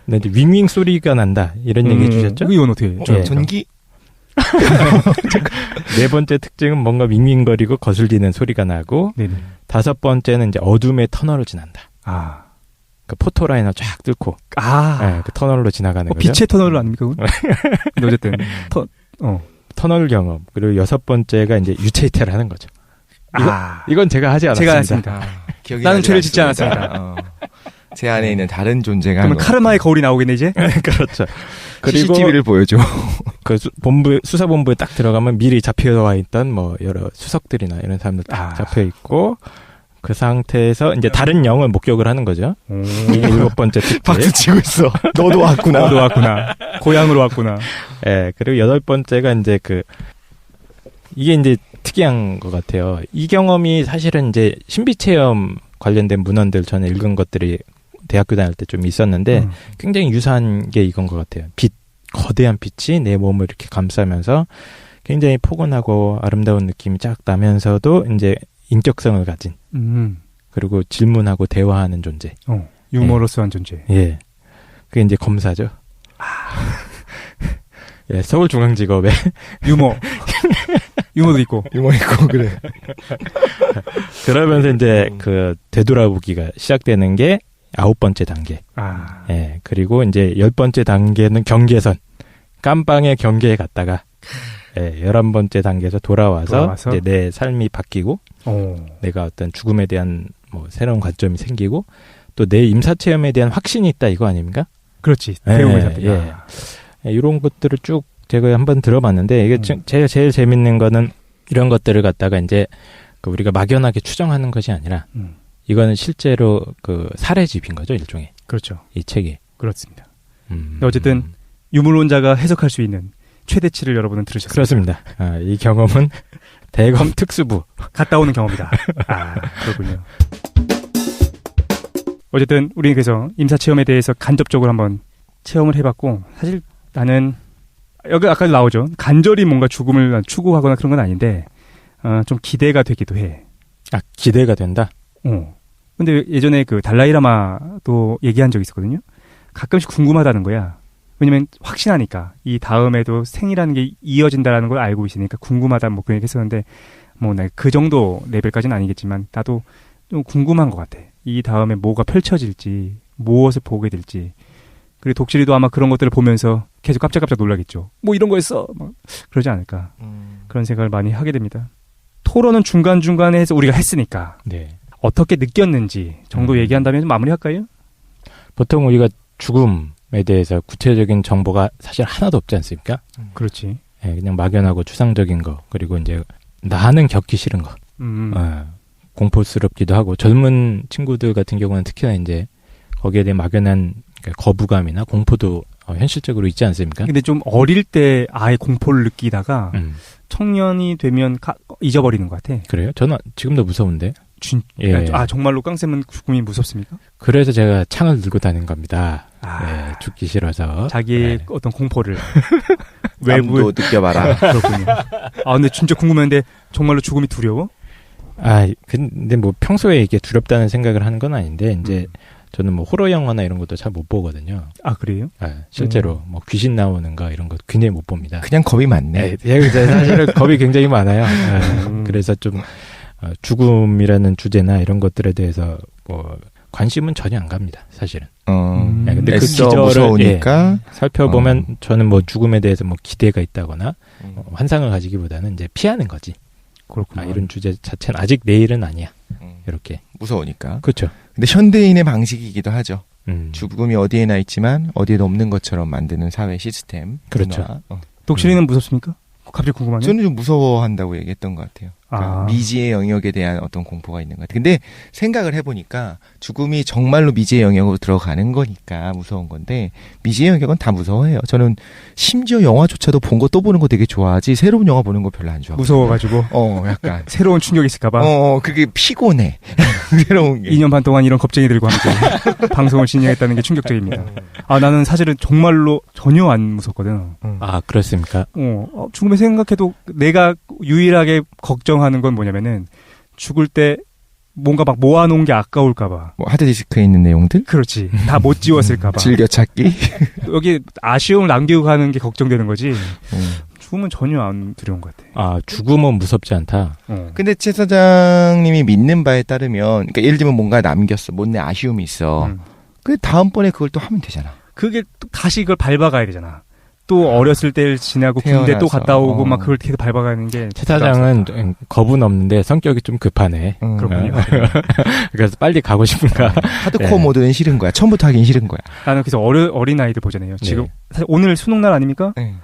[SPEAKER 5] 근데 이제 윙윙 소리가 난다. 이런 얘기 해주셨죠?
[SPEAKER 3] 이건 어떻게 해요?
[SPEAKER 4] 전기?
[SPEAKER 5] 네 번째 특징은 뭔가 윙윙거리고 거슬리는 소리가 나고
[SPEAKER 3] 네네.
[SPEAKER 5] 다섯 번째는 이제 어둠의 터널을 지난다. 그 포토라인을 쫙 뚫고
[SPEAKER 3] 아,
[SPEAKER 5] 예, 그 터널로 지나가는 거죠.
[SPEAKER 3] 빛의 터널 아닙니까? 그건? 근데 어쨌든
[SPEAKER 5] 터널 경험. 그리고 6번째가 이제 유체이태를 하는 거죠. 이건 제가 하지 않았습니다.
[SPEAKER 3] 제가 했습니다.
[SPEAKER 4] 기억이
[SPEAKER 3] 나는
[SPEAKER 4] 나지
[SPEAKER 3] 죄를 짓지
[SPEAKER 4] 않습니다. 제 안에 있는 다른 존재가
[SPEAKER 3] 그러면 카르마의 거울이 나오겠네 이제.
[SPEAKER 5] 그렇죠. 그리고
[SPEAKER 4] CCTV를 보여줘.
[SPEAKER 5] 그 수사본부에 딱 들어가면 미리 잡혀와 있던 뭐 여러 수석들이나 이런 사람들 딱 잡혀 있고 그 상태에서 이제 다른 영을 목격을 하는 거죠. 이게 7번째 특징.
[SPEAKER 4] 박수 치고 있어. 너도 왔구나.
[SPEAKER 3] 너도 왔구나. 고향으로 왔구나.
[SPEAKER 5] 예, 그리고 8번째가 이제 이게 이제 특이한 것 같아요. 이 경험이 사실은 이제 신비체험 관련된 문헌들 저는 읽은 것들이 대학교 다닐 때 좀 있었는데 굉장히 유사한 게 이건 것 같아요. 거대한 빛이 내 몸을 이렇게 감싸면서 굉장히 포근하고 아름다운 느낌이 쫙 나면서도 이제 인격성을 가진 그리고 질문하고 대화하는 존재.
[SPEAKER 3] 유머러스한 존재.
[SPEAKER 5] 예. 그게 이제 검사죠. 예, 서울중앙지검의
[SPEAKER 3] 유머도 있고.
[SPEAKER 4] 유머 있고, 그래.
[SPEAKER 5] 그러면서 이제 되돌아보기가 시작되는 게 9번째 단계. 예, 그리고 이제 10번째 단계는 경계선. 깜빵의 경계에 갔다가, 예, 11번째 단계에서 돌아와서 이제 내 삶이 바뀌고, 내가 어떤 죽음에 대한 뭐 새로운 관점이 생기고, 또 내 임사체험에 대한 확신이 있다, 이거 아닙니까?
[SPEAKER 3] 그렇지.
[SPEAKER 5] 예. 이런 것들을 쭉 제가 한번 들어봤는데 이게 제일 재밌는 거는 이런 것들을 갖다가 이제 우리가 막연하게 추정하는 것이 아니라 이거는 실제로 사례집인 거죠, 일종의.
[SPEAKER 3] 그렇죠.
[SPEAKER 5] 이 책이.
[SPEAKER 3] 그렇습니다. 어쨌든 유물론자가 해석할 수 있는 최대치를 여러분은 들으셨습니다.
[SPEAKER 5] 그렇습니다. 이 경험은 대검 특수부
[SPEAKER 3] 갔다 오는 경험이다. 그렇군요. 어쨌든 우리는 그래서 임사체험에 대해서 간접적으로 한번 체험을 해봤고 사실 나는 여기 아까 나오죠. 간절히 뭔가 죽음을 추구하거나 그런 건 아닌데 좀 기대가 되기도 해.
[SPEAKER 5] 기대가 된다?
[SPEAKER 3] 근데 예전에 달라이라마도 얘기한 적이 있었거든요. 가끔씩 궁금하다는 거야. 왜냐면 확신하니까 이 다음에도 생이라는 게 이어진다라는 걸 알고 있으니까 궁금하다 뭐 그런 얘기 했었는데 뭐 나 그 정도 레벨까지는 아니겠지만 나도 좀 궁금한 것 같아. 이 다음에 뭐가 펼쳐질지 무엇을 보게 될지. 그리고 독실이도 아마 그런 것들을 보면서 계속 깜짝깜짝 놀라겠죠. 뭐 이런 거였어. 뭐 그러지 않을까. 그런 생각을 많이 하게 됩니다. 토론은 중간중간에 해서 우리가 했으니까
[SPEAKER 5] 네.
[SPEAKER 3] 어떻게 느꼈는지 정도 얘기한 다음에 좀 마무리할까요?
[SPEAKER 5] 보통 우리가 죽음에 대해서 구체적인 정보가 사실 하나도 없지 않습니까?
[SPEAKER 3] 그렇지.
[SPEAKER 5] 네, 그냥 막연하고 추상적인 거 그리고 이제 나는 겪기 싫은 거 공포스럽기도 하고 젊은 친구들 같은 경우는 특히나 이제 거기에 대한 막연한 거부감이나 공포도 현실적으로 있지 않습니까?
[SPEAKER 3] 근데 좀 어릴 때 아예 공포를 느끼다가 청년이 되면 잊어버리는 것 같아.
[SPEAKER 5] 그래요? 저는 지금도 무서운데.
[SPEAKER 3] 예. 정말로 깡쌤은 죽음이 무섭습니까?
[SPEAKER 5] 그래서 제가 창을 들고 다니는 겁니다. 네, 죽기 싫어서.
[SPEAKER 3] 자기의 어떤 공포를
[SPEAKER 4] 외부에 느껴봐라.
[SPEAKER 3] 그렇군요. 근데 진짜 궁금한데 정말로 죽음이 두려워?
[SPEAKER 5] 근데 뭐 평소에 이게 두렵다는 생각을 하는 건 아닌데 이제 저는 뭐 호러 영화나 이런 것도 잘 못 보거든요.
[SPEAKER 3] 그래요?
[SPEAKER 5] 실제로 뭐 귀신 나오는 거 이런 거 굉장히 못 봅니다.
[SPEAKER 4] 그냥 겁이 많네.
[SPEAKER 5] 사실은 겁이 굉장히 많아요. 그래서 좀 죽음이라는 주제나 이런 것들에 대해서 뭐 관심은 전혀 안 갑니다. 사실은. 근데 그 기절을
[SPEAKER 4] 무서우니까
[SPEAKER 5] 살펴보면 저는 뭐 죽음에 대해서 뭐 기대가 있다거나 환상을 가지기보다는 이제 피하는 거지.
[SPEAKER 3] 그렇구나.
[SPEAKER 5] 이런 주제 자체는 아직 내 일은 아니야. 이렇게.
[SPEAKER 4] 무서우니까.
[SPEAKER 5] 그렇죠.
[SPEAKER 4] 근데 현대인의 방식이기도 하죠. 죽음이 어디에나 있지만 어디에도 없는 것처럼 만드는 사회 시스템.
[SPEAKER 5] 그렇죠.
[SPEAKER 3] 독실이는 무섭습니까? 갑자기 궁금하네.
[SPEAKER 4] 저는 좀 무서워한다고 얘기했던 것 같아요. 그러니까 미지의 영역에 대한 어떤 공포가 있는 것 같아요. 근데 생각을 해보니까 죽음이 정말로 미지의 영역으로 들어가는 거니까 무서운 건데 미지의 영역은 다 무서워해요. 저는 심지어 영화조차도 본 거 또 보는 거 되게 좋아하지 새로운 영화 보는 거 별로 안 좋아하고.
[SPEAKER 3] 무서워가지고?
[SPEAKER 4] 약간.
[SPEAKER 3] 새로운 충격이 있을까봐?
[SPEAKER 4] 그게 피곤해. 새로운 게.
[SPEAKER 3] 2년 반 동안 이런 겁쟁이들과 함께 방송을 진행했다는 게 충격적입니다. 나는 사실은 정말로 전혀 안 무섭거든.
[SPEAKER 5] 그렇습니까?
[SPEAKER 3] 죽음을 생각해도 내가 유일하게 걱정하는 건 뭐냐면은 죽을 때 뭔가 막 모아놓은 게 아까울까봐.
[SPEAKER 4] 뭐 하드디스크에 있는 내용들?
[SPEAKER 3] 그렇지. 다 못 지웠을까봐.
[SPEAKER 4] 즐겨찾기?
[SPEAKER 3] 여기 아쉬움을 남기고 가는 게 걱정되는 거지. 죽음은 전혀 안 두려운 것 같아.
[SPEAKER 5] 죽음은 무섭지 않다.
[SPEAKER 4] 근데 최 사장님이 믿는 바에 따르면, 그러니까 예를 들면 뭔가 남겼어. 못내 아쉬움이 있어. 근데 다음번에 그걸 또 하면 되잖아.
[SPEAKER 3] 그게 또 다시 이걸 밟아가야 되잖아. 또 어렸을 때를 지나고 군대 또
[SPEAKER 4] 태어나서.
[SPEAKER 3] 갔다 오고 막 그걸 계속 밟아가는 게
[SPEAKER 5] 최 사장은 겁은 없는데 성격이 좀 급하네.
[SPEAKER 3] 그렇군요.
[SPEAKER 5] 그래서 빨리 가고 싶은가.
[SPEAKER 4] 하드코어
[SPEAKER 5] 네.
[SPEAKER 4] 모드는 싫은 거야. 처음부터 하긴 싫은 거야.
[SPEAKER 3] 나는 그래서 어린 아이들 보잖아요. 지금
[SPEAKER 5] 네.
[SPEAKER 3] 사실 오늘 수능 날 아닙니까?
[SPEAKER 4] 네.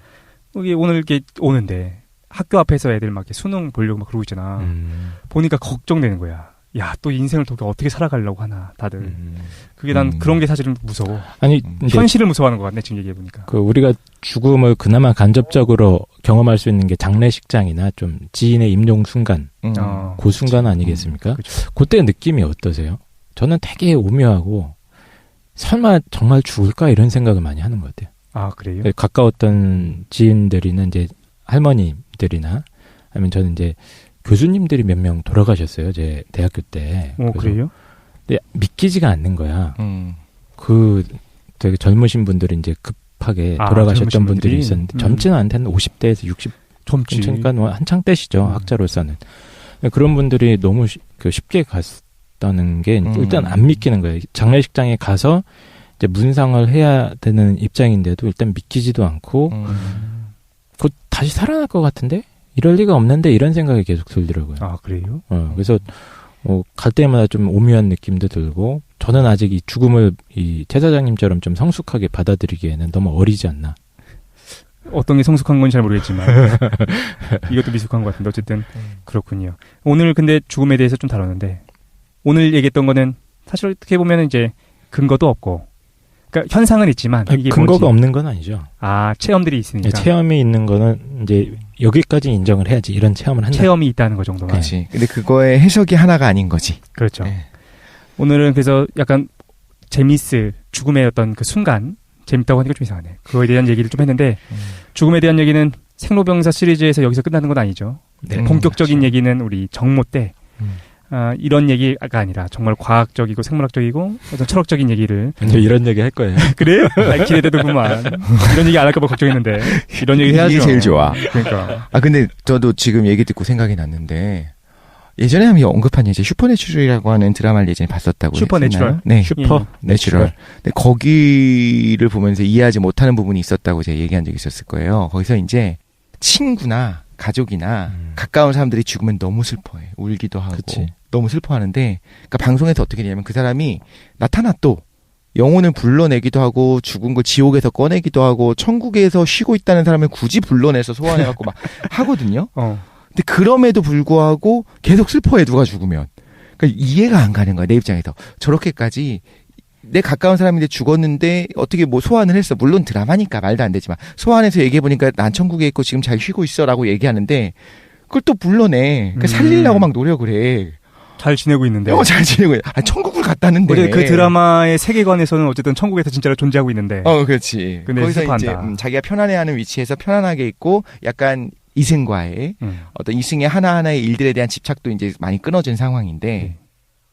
[SPEAKER 3] 여기 오늘 이렇게 오는데 학교 앞에서 애들 막 이렇게 수능 보려고 막 그러고 있잖아. 보니까 걱정되는 거야. 야, 또 인생을 또 어떻게 살아가려고 하나, 다들. 그게 난 그런 게 사실은 무서워.
[SPEAKER 5] 아니 이제
[SPEAKER 3] 현실을 무서워하는 것 같네, 지금 얘기해보니까.
[SPEAKER 5] 그 우리가 죽음을 그나마 간접적으로 경험할 수 있는 게 장례식장이나 좀 지인의 임종 순간, 그 순간 아니겠습니까?
[SPEAKER 3] 그쵸.
[SPEAKER 5] 그때 느낌이 어떠세요? 저는 되게 오묘하고 설마 정말 죽을까 이런 생각을 많이 하는 것 같아요.
[SPEAKER 3] 아, 그래요?
[SPEAKER 5] 가까웠던 지인들이나 이제 할머니들이나 아니면 저는 이제 교수님들이 몇 명 돌아가셨어요. 제 대학교 때.
[SPEAKER 3] 오,
[SPEAKER 5] 그래서
[SPEAKER 3] 그래요?
[SPEAKER 5] 근데 믿기지가 않는 거야. 그 되게 젊으신 분들이 이제 급하게 돌아가셨던
[SPEAKER 3] 젊으신
[SPEAKER 5] 분들이
[SPEAKER 3] 분들이?
[SPEAKER 5] 있었는데 젊지는 않다는 50대에서 60
[SPEAKER 3] 젊지.
[SPEAKER 5] 그러니까 뭐 한창 때시죠. 학자로서는. 그런 분들이 너무 쉽게 갔다는 게 일단 안 믿기는 거예요. 장례식장에 가서 이제 문상을 해야 되는 입장인데도 일단 믿기지도 않고 곧 다시 살아날 것 같은데 이럴 리가 없는데 이런 생각이 계속 들더라고요.
[SPEAKER 3] 아, 그래요?
[SPEAKER 5] 그래서 갈 때마다 좀 오묘한 느낌도 들고 저는 아직 이 죽음을 이 최 사장님처럼 좀 성숙하게 받아들이기에는 너무 어리지 않나.
[SPEAKER 3] 어떤 게 성숙한 건 잘 모르겠지만 이것도 미숙한 것 같은데 어쨌든 그렇군요. 오늘 근데 죽음에 대해서 좀 다뤘는데 오늘 얘기했던 거는 사실 어떻게 보면 이제 근거도 없고 그러니까 현상은 있지만 이게
[SPEAKER 5] 근거가
[SPEAKER 3] 뭔지.
[SPEAKER 5] 없는 건 아니죠.
[SPEAKER 3] 아, 체험들이 있으니까.
[SPEAKER 5] 체험이 있는 거는 이제 여기까지 인정을 해야지 이런 체험을 한다.
[SPEAKER 3] 체험이 있다는 거 정도만.
[SPEAKER 4] 그렇지. 근데 그거의 해석이 하나가 아닌 거지.
[SPEAKER 3] 그렇죠.
[SPEAKER 4] 네.
[SPEAKER 3] 오늘은 그래서 약간 죽음의 어떤 그 순간 재밌다고 하니까 좀 이상하네. 그거에 대한 얘기를 좀 했는데 죽음에 대한 얘기는 생로병사 시리즈에서 여기서 끝나는 건 아니죠.
[SPEAKER 5] 네.
[SPEAKER 3] 본격적인
[SPEAKER 4] 그렇죠.
[SPEAKER 3] 얘기는 우리 정모 때 이런 얘기가 아니라 정말 과학적이고 생물학적이고 어떤 철학적인 얘기를
[SPEAKER 5] 이제 이런 얘기 할 거예요.
[SPEAKER 3] 그래요? 기대되더구만. 이런 얘기 안 할까 봐 걱정했는데 이런 얘기 해야죠.
[SPEAKER 4] 이게 제일 좋아.
[SPEAKER 3] 그러니까
[SPEAKER 4] 근데 저도 지금 얘기 듣고 생각이 났는데 예전에 한번 언급한 이제 슈퍼내추럴이라고 하는 드라마를 예전에 봤었다고
[SPEAKER 3] 슈퍼내추럴?
[SPEAKER 4] 했나요? 네.
[SPEAKER 3] 슈퍼내추럴.
[SPEAKER 4] 근데 거기를 보면서 이해하지 못하는 부분이 있었다고 제가 얘기한 적이 있었을 거예요. 거기서 이제 친구나 가족이나 가까운 사람들이 죽으면 너무 슬퍼해. 울기도 하고.
[SPEAKER 5] 그치.
[SPEAKER 4] 너무 슬퍼하는데 그러니까 방송에서 어떻게 되냐면 그 사람이 나타나 또 영혼을 불러내기도 하고 죽은 걸 지옥에서 꺼내기도 하고 천국에서 쉬고 있다는 사람을 굳이 불러내서 소환해갖고 막 하거든요. 근데 그럼에도 불구하고 계속 슬퍼해 누가 죽으면. 그러니까 이해가 안 가는 거야 내 입장에서. 저렇게까지 내 가까운 사람인데 죽었는데 어떻게 뭐 소환을 했어. 물론 드라마니까 말도 안 되지만 소환해서 얘기해보니까 난 천국에 있고 지금 잘 쉬고 있어라고 얘기하는데 그걸 또 불러내. 그러니까 살리려고 막 노력을 해.
[SPEAKER 3] 잘 지내고 있는데.
[SPEAKER 4] 잘 지내고 있. 천국을 갔다는데.
[SPEAKER 3] 그 드라마의 세계관에서는 어쨌든 천국에서 진짜로 존재하고 있는데.
[SPEAKER 4] 그렇지.
[SPEAKER 3] 근데
[SPEAKER 4] 거기서
[SPEAKER 3] 슬퍼한다.
[SPEAKER 4] 이제 자기가 편안해하는 위치에서 편안하게 있고 약간 이승과의 어떤 이승의 하나하나의 일들에 대한 집착도 이제 많이 끊어진 상황인데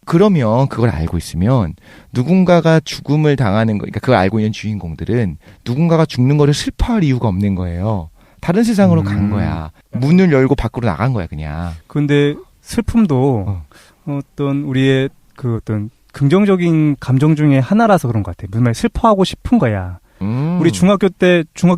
[SPEAKER 4] 그러면 그걸 알고 있으면 누군가가 죽음을 당하는 거, 그러니까 그걸 알고 있는 주인공들은 누군가가 죽는 거를 슬퍼할 이유가 없는 거예요. 다른 세상으로 간 거야. 문을 열고 밖으로 나간 거야 그냥.
[SPEAKER 3] 근데 슬픔도 어떤 우리의 그 어떤 긍정적인 감정 중에 하나라서 그런 것 같아. 무슨 말 슬퍼하고 싶은 거야. 우리 중학교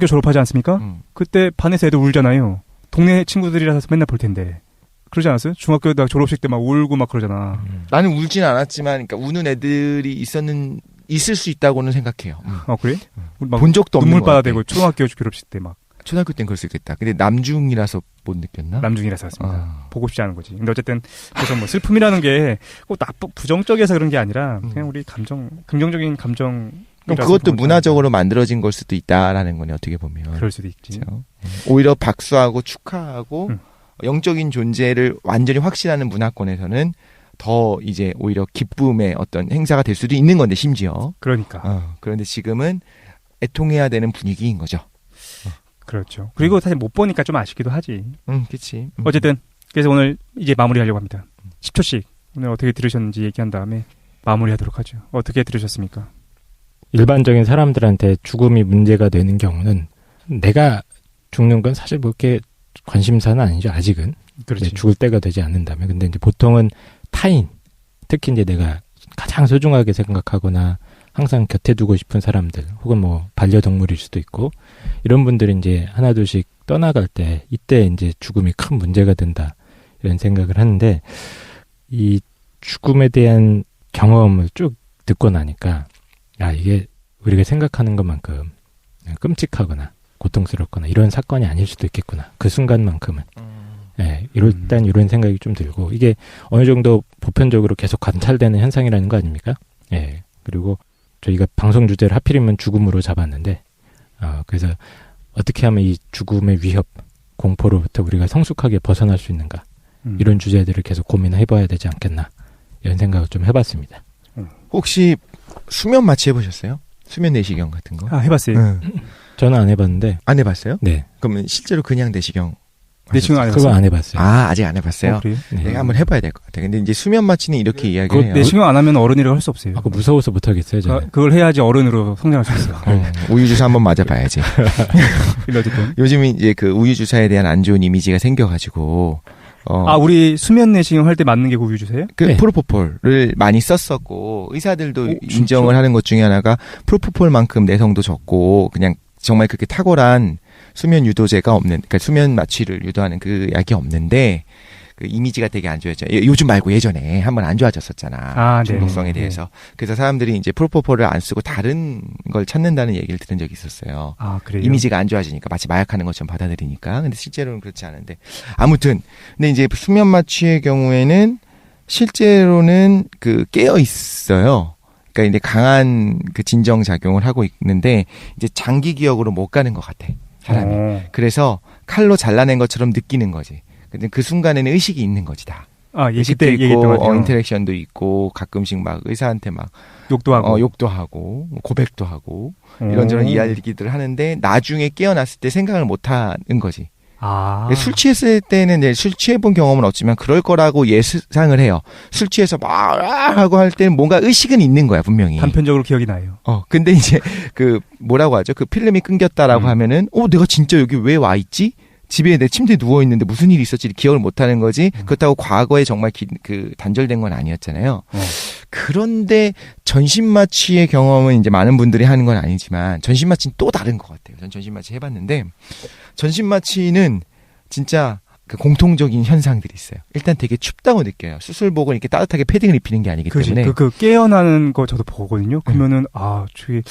[SPEAKER 3] 졸업하지 않습니까? 그때 반에서 애들 울잖아요. 동네 친구들이라서 맨날 볼 텐데. 그러지 않았어요? 중학교 나 졸업식 때 막 울고 막 그러잖아.
[SPEAKER 4] 나는 울진 않았지만, 그러니까 우는 애들이 있을 수 있다고는 생각해요.
[SPEAKER 3] 그래?
[SPEAKER 4] 본 적도 없는
[SPEAKER 3] 눈물 빨아대고 초등학교 졸업식 때 막.
[SPEAKER 4] 초등학교 땐 그럴 수 있겠다. 근데 남중이라서 못 느꼈나?
[SPEAKER 3] 남중이라서 그렇습니다. 보고 싶지 않은 거지. 근데 어쨌든 그래서 뭐 슬픔이라는 게 꼭 부정적이어서 그런 게 아니라 그냥 우리 긍정적인 감정.
[SPEAKER 4] 그럼 그것도 문화적으로 만들어진 걸 수도 있다라는 거네 어떻게 보면.
[SPEAKER 3] 그럴 수도 있지.
[SPEAKER 4] 그렇죠? 오히려 박수하고 축하하고 영적인 존재를 완전히 확신하는 문화권에서는 더 이제 오히려 기쁨의 어떤 행사가 될 수도 있는 건데 심지어.
[SPEAKER 3] 그러니까.
[SPEAKER 4] 그런데 지금은 애통해야 되는 분위기인 거죠.
[SPEAKER 3] 그렇죠. 그리고 사실 못 보니까 좀 아쉽기도 하지.
[SPEAKER 4] 그치.
[SPEAKER 3] 어쨌든 그래서 오늘 이제 마무리하려고 합니다. 10초씩 오늘 어떻게 들으셨는지 얘기한 다음에 마무리하도록 하죠. 어떻게 들으셨습니까?
[SPEAKER 5] 일반적인 사람들한테 죽음이 문제가 되는 경우는 내가 죽는 건 사실 뭐 이렇게 관심사는 아니죠. 아직은.
[SPEAKER 3] 그렇지.
[SPEAKER 5] 죽을 때가 되지 않는다면. 근데 이제 보통은 타인, 특히 이제 내가 가장 소중하게 생각하거나 항상 곁에 두고 싶은 사람들 혹은 뭐 반려동물일 수도 있고 이런 분들이 이제 하나둘씩 떠나갈 때 이때 이제 죽음이 큰 문제가 된다 이런 생각을 하는데 이 죽음에 대한 경험을 쭉 듣고 나니까 이게 우리가 생각하는 것만큼 끔찍하거나 고통스럽거나 이런 사건이 아닐 수도 있겠구나. 그 순간만큼은. 일단 이런 생각이 좀 들고 이게 어느 정도 보편적으로 계속 관찰되는 현상이라는 거 아닙니까? 그리고 저희가 방송 주제를 하필이면 죽음으로 잡았는데 그래서 어떻게 하면 이 죽음의 위협, 공포로부터 우리가 성숙하게 벗어날 수 있는가 이런 주제들을 계속 고민해봐야 되지 않겠나 이런 생각을 좀 해봤습니다.
[SPEAKER 4] 혹시 수면 마취 해보셨어요? 수면 내시경 같은 거?
[SPEAKER 3] 해봤어요.
[SPEAKER 5] 저는 안 해봤는데.
[SPEAKER 4] 안 해봤어요?
[SPEAKER 5] 네.
[SPEAKER 4] 그러면 실제로 그냥 내시경?
[SPEAKER 3] 내시경 안
[SPEAKER 5] 그거
[SPEAKER 3] 해봤어요.
[SPEAKER 5] 안 해봤어요.
[SPEAKER 4] 아직 안 해봤어요?
[SPEAKER 3] 그래요?
[SPEAKER 5] 네.
[SPEAKER 4] 내가 한번 해봐야 될 것 같아요. 근데 이제 수면 마취는 이렇게 이야기를 해요.
[SPEAKER 3] 내시경 안 하면 어른이라고 할 수 없어요.
[SPEAKER 5] 그거 무서워서 못하겠어요, 저는.
[SPEAKER 3] 그걸 해야지 어른으로 성장할 수 있어요.
[SPEAKER 4] 우유 주사 한번 맞아봐야지.
[SPEAKER 3] 어쨌든.
[SPEAKER 4] 요즘 이제 그 우유 주사에 대한 안 좋은 이미지가 생겨가지고.
[SPEAKER 3] 우리 수면 내시경 할 때 맞는 게 우유 주사예요?
[SPEAKER 5] 네.
[SPEAKER 4] 프로포폴을 많이 썼었고 의사들도
[SPEAKER 3] 진짜?
[SPEAKER 4] 인정을 하는 것 중에 하나가 프로포폴만큼 내성도 적고 그냥 정말 그렇게 탁월한 수면 유도제가 없는, 그러니까 수면 마취를 유도하는 그 약이 없는데 그 이미지가 되게 안 좋아졌죠. 요즘 말고 예전에 한번 안 좋아졌었잖아. 중독성에 대해서. 그래서 사람들이 이제 프로포폴을 안 쓰고 다른 걸 찾는다는 얘기를 들은 적이 있었어요.
[SPEAKER 3] 그래요?
[SPEAKER 4] 이미지가 안 좋아지니까 마치 마약하는 것처럼 받아들이니까. 근데 실제로는 그렇지 않은데. 아무튼 근데 이제 수면 마취의 경우에는 실제로는 그 깨어 있어요. 그러니까 이제 강한 그 진정 작용을 하고 있는데 이제 장기 기억으로 못 가는 것 같아. 사람이. 그래서 칼로 잘라낸 것처럼 느끼는 거지. 근데 그 순간에는 의식이 있는 거지 다.
[SPEAKER 3] 예식
[SPEAKER 4] 의식도
[SPEAKER 3] 때
[SPEAKER 4] 있고 인터랙션도 있고 가끔씩 막 의사한테 막
[SPEAKER 3] 욕도 하고
[SPEAKER 4] 욕도 하고 고백도 하고 이런저런 이야기들을 하는데 나중에 깨어났을 때 생각을 못 하는 거지. 술 취했을 때는 이제 술 취해본 경험은 없지만 그럴 거라고 예상을 해요. 술 취해서 막 하고 할 때는 뭔가 의식은 있는 거야 분명히.
[SPEAKER 3] 단편적으로 기억이 나요.
[SPEAKER 4] 근데 이제 그 뭐라고 하죠? 그 필름이 끊겼다라고 하면은 내가 진짜 여기 왜 와 있지? 집에 내 침대에 누워 있는데 무슨 일이 있었지 기억을 못 하는 거지. 그렇다고 과거에 정말 그 단절된 건 아니었잖아요. 그런데 전신 마취의 경험은 이제 많은 분들이 하는 건 아니지만 전신 마취는 또 다른 것 같아요. 전 전신 마취 해봤는데 전신 마취는 진짜 그 공통적인 현상들이 있어요. 일단 되게 춥다고 느껴요. 수술복은 이렇게 따뜻하게 패딩을 입히는 게 아니기 때문에.
[SPEAKER 3] 그 깨어나는 거 저도 보거든요. 그러면은 저게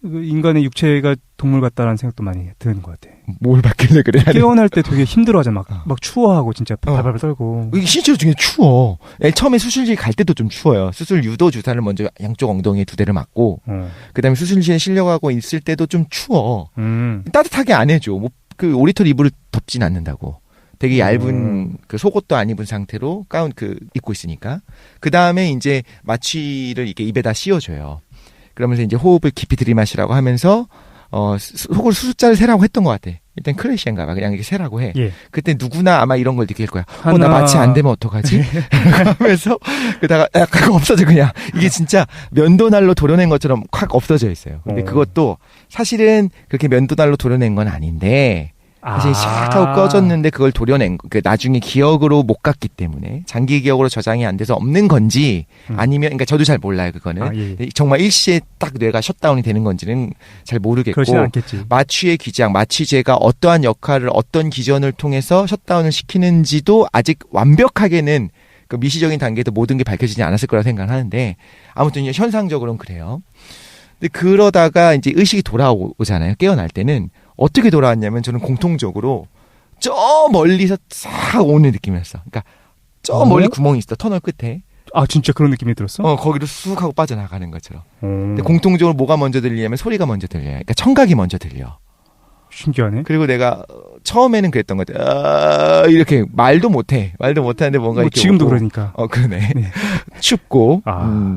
[SPEAKER 3] 인간의 육체가 동물 같다라는 생각도 많이 드는 것 같아.
[SPEAKER 4] 뭘 받길래 그래?
[SPEAKER 3] 깨어날 때 되게 힘들어하잖아. 막 추워하고 진짜 발발 떨고.
[SPEAKER 4] 이게 실제로 중에 추워. 처음에 수술실 갈 때도 좀 추워요. 수술 유도 주사를 먼저 양쪽 엉덩이에 2대를 맞고, 그다음에 수술실에 실려가고 있을 때도 좀 추워. 따뜻하게 안 해줘. 뭐 그 오리털 이불을 덮진 않는다고. 되게 얇은 그 속옷도 안 입은 상태로 가운 입고 있으니까. 그 다음에 이제 마취를 이렇게 입에다 씌워줘요. 그러면서 이제 호흡을 깊이 들이마시라고 하면서 속으로 숫자를 세라고 했던 것 같아. 일단 클래시인가 봐. 그냥 이렇게 세라고 해. 그때 누구나 아마 이런 걸 느낄 거야. 나 마취 안 되면 어떡하지? 하면서 그다가 그거 없어져 그냥. 이게 진짜 면도날로 도려낸 것처럼 확 없어져 있어요. 근데 그것도 사실은 그렇게 면도날로 도려낸 건 아닌데 사실 샥 하고 꺼졌는데 그걸 도려낸 나중에 기억으로 못 갔기 때문에 장기 기억으로 저장이 안 돼서 없는 건지 아니면 그러니까 저도 잘 몰라요 그거는. 정말 일시에 딱 뇌가 셧다운이 되는 건지는 잘 모르겠고.
[SPEAKER 3] 그렇지는 않겠지.
[SPEAKER 4] 마취의 기장, 마취제가 어떠한 역할을 어떤 기전을 통해서 셧다운을 시키는지도 아직 완벽하게는 그 미시적인 단계에도 모든 게 밝혀지지 않았을 거라고 생각을 하는데 아무튼 현상적으로는 그래요. 근데 그러다가 이제 의식이 돌아오잖아요. 깨어날 때는. 어떻게 돌아왔냐면 저는 공통적으로 저 멀리서 싹 오는 느낌이었어. 그러니까 저 멀리 구멍이 있어. 터널 끝에.
[SPEAKER 3] 진짜 그런 느낌이 들었어?
[SPEAKER 4] 거기로 쑥 하고 빠져나가는 것처럼. 근데 공통적으로 뭐가 먼저 들리냐면 소리가 먼저 들려요. 그러니까 청각이 먼저 들려.
[SPEAKER 3] 신기하네.
[SPEAKER 4] 그리고 내가 처음에는 그랬던 것 같아. 이렇게 말도 못해. 말도 못하는데 뭔가 이렇게
[SPEAKER 3] 지금도
[SPEAKER 4] 오고.
[SPEAKER 3] 그러니까.
[SPEAKER 4] 그러네. 네. 춥고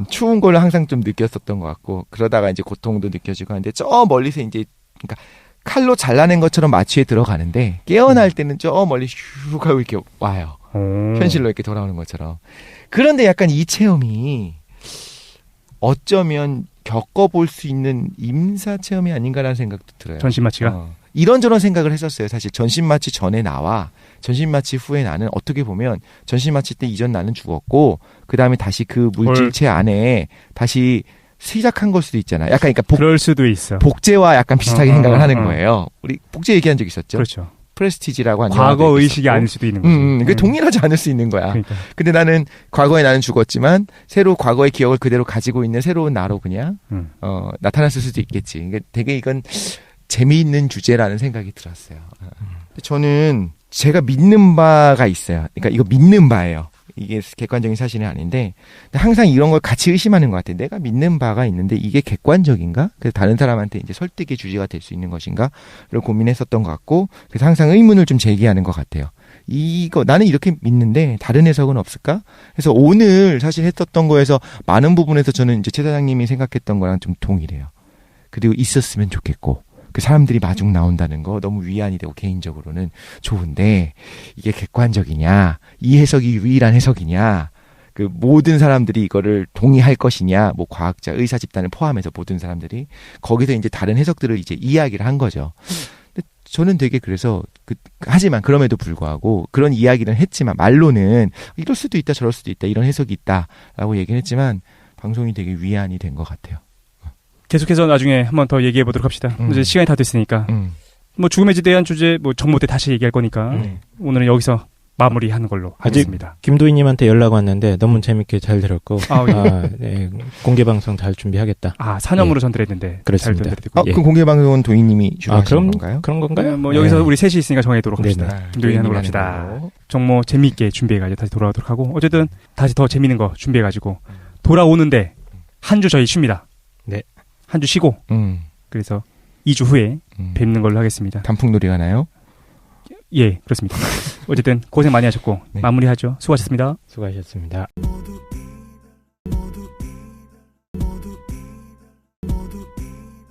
[SPEAKER 4] 추운 걸 항상 좀 느꼈었던 것 같고 그러다가 이제 고통도 느껴지고 하는데 저 멀리서 이제 그러니까 칼로 잘라낸 것처럼 마취에 들어가는데 깨어날 때는 저 멀리 슉 하고 이렇게 와요. 현실로 이렇게 돌아오는 것처럼. 그런데 약간 이 체험이 어쩌면 겪어볼 수 있는 임사 체험이 아닌가라는 생각도 들어요.
[SPEAKER 3] 전신 마취가?
[SPEAKER 4] 이런저런 생각을 했었어요. 사실 전신 마취 전에 나와 전신 마취 후에 나는 어떻게 보면 전신 마취 때 이전 나는 죽었고 그 다음에 다시 그 물질체 안에 다시 시작한 걸 수도 있잖아. 약간 그러니까
[SPEAKER 3] 그럴 수도 있어.
[SPEAKER 4] 복제와 약간 비슷하게
[SPEAKER 3] 어,
[SPEAKER 4] 생각을
[SPEAKER 3] 어,
[SPEAKER 4] 하는
[SPEAKER 3] 어.
[SPEAKER 4] 거예요. 우리 복제 얘기한 적 있었죠.
[SPEAKER 3] 그렇죠.
[SPEAKER 4] 프레스티지라고 하는
[SPEAKER 3] 과거
[SPEAKER 4] 영화도
[SPEAKER 3] 의식이
[SPEAKER 4] 있었고.
[SPEAKER 3] 아닐 수도 있는 거죠.
[SPEAKER 4] 그게 동일하지 않을 수 있는 거야.
[SPEAKER 3] 그러니까.
[SPEAKER 4] 근데 나는 과거에 나는 죽었지만 새로 과거의 기억을 그대로 가지고 있는 새로운 나로 그냥 나타났을 수도 있겠지. 그러니까 되게 이건 재미있는 주제라는 생각이 들었어요. 저는 제가 믿는 바가 있어요. 그러니까 이거 믿는 바예요. 이게 객관적인 사실은 아닌데 항상 이런 걸 같이 의심하는 것 같아요. 내가 믿는 바가 있는데 이게 객관적인가? 그래서 다른 사람한테 이제 설득의 주제가 될 수 있는 것인가를 고민했었던 것 같고 그래서 항상 의문을 좀 제기하는 것 같아요. 이거 나는 이렇게 믿는데 다른 해석은 없을까? 그래서 오늘 사실 했었던 거에서 많은 부분에서 저는 이제 최 사장님이 생각했던 거랑 좀 동일해요. 그리고 있었으면 좋겠고 그 사람들이 마중 나온다는 거 너무 위안이 되고 개인적으로는 좋은데 이게 객관적이냐 이 해석이 유일한 해석이냐 그 모든 사람들이 이거를 동의할 것이냐 뭐 과학자 의사 집단을 포함해서 모든 사람들이 거기서 이제 다른 해석들을 이제 이야기를 한 거죠. 근데 저는 되게 그래서 하지만 그럼에도 불구하고 그런 이야기를 했지만 말로는 이럴 수도 있다 저럴 수도 있다 이런 해석이 있다라고 얘기를 했지만 방송이 되게 위안이 된 것 같아요.
[SPEAKER 3] 계속해서 나중에 한번 더 얘기해 보도록 합시다. 이제 시간이 다 됐으니까. 뭐 죽음에 대한 주제 뭐 정모 때 다시 얘기할 거니까 오늘은 여기서 마무리하는 걸로 하겠습니다.
[SPEAKER 5] 김도희님한테 연락 왔는데 너무 재밌게 잘 들었고 네, 공개 방송 잘 준비하겠다.
[SPEAKER 3] 사념으로 전달했는데
[SPEAKER 5] 그렇습니다.
[SPEAKER 3] 잘 전달했고.
[SPEAKER 4] 그 공개 방송은 도희님이 주관하시는 건가요?
[SPEAKER 5] 그런 건가요?
[SPEAKER 3] 뭐 여기서 우리 셋이 있으니까 정해도록 합시다.
[SPEAKER 4] 네네.
[SPEAKER 3] 김도희 하는 걸로 합시다. 정모 재미있게 준비해가지고 다시 돌아오도록 하고 어쨌든 다시 더 재미있는 거 준비해가지고 돌아오는데 한 주 저희 쉽니다.
[SPEAKER 5] 네.
[SPEAKER 3] 한 주 쉬고 그래서 2주 후에 뵙는 걸로 하겠습니다.
[SPEAKER 4] 단풍놀이가 나요?
[SPEAKER 3] 예, 그렇습니다. 어쨌든 고생 많이 하셨고
[SPEAKER 4] 네.
[SPEAKER 3] 마무리하죠. 수고하셨습니다.
[SPEAKER 5] 수고하셨습니다.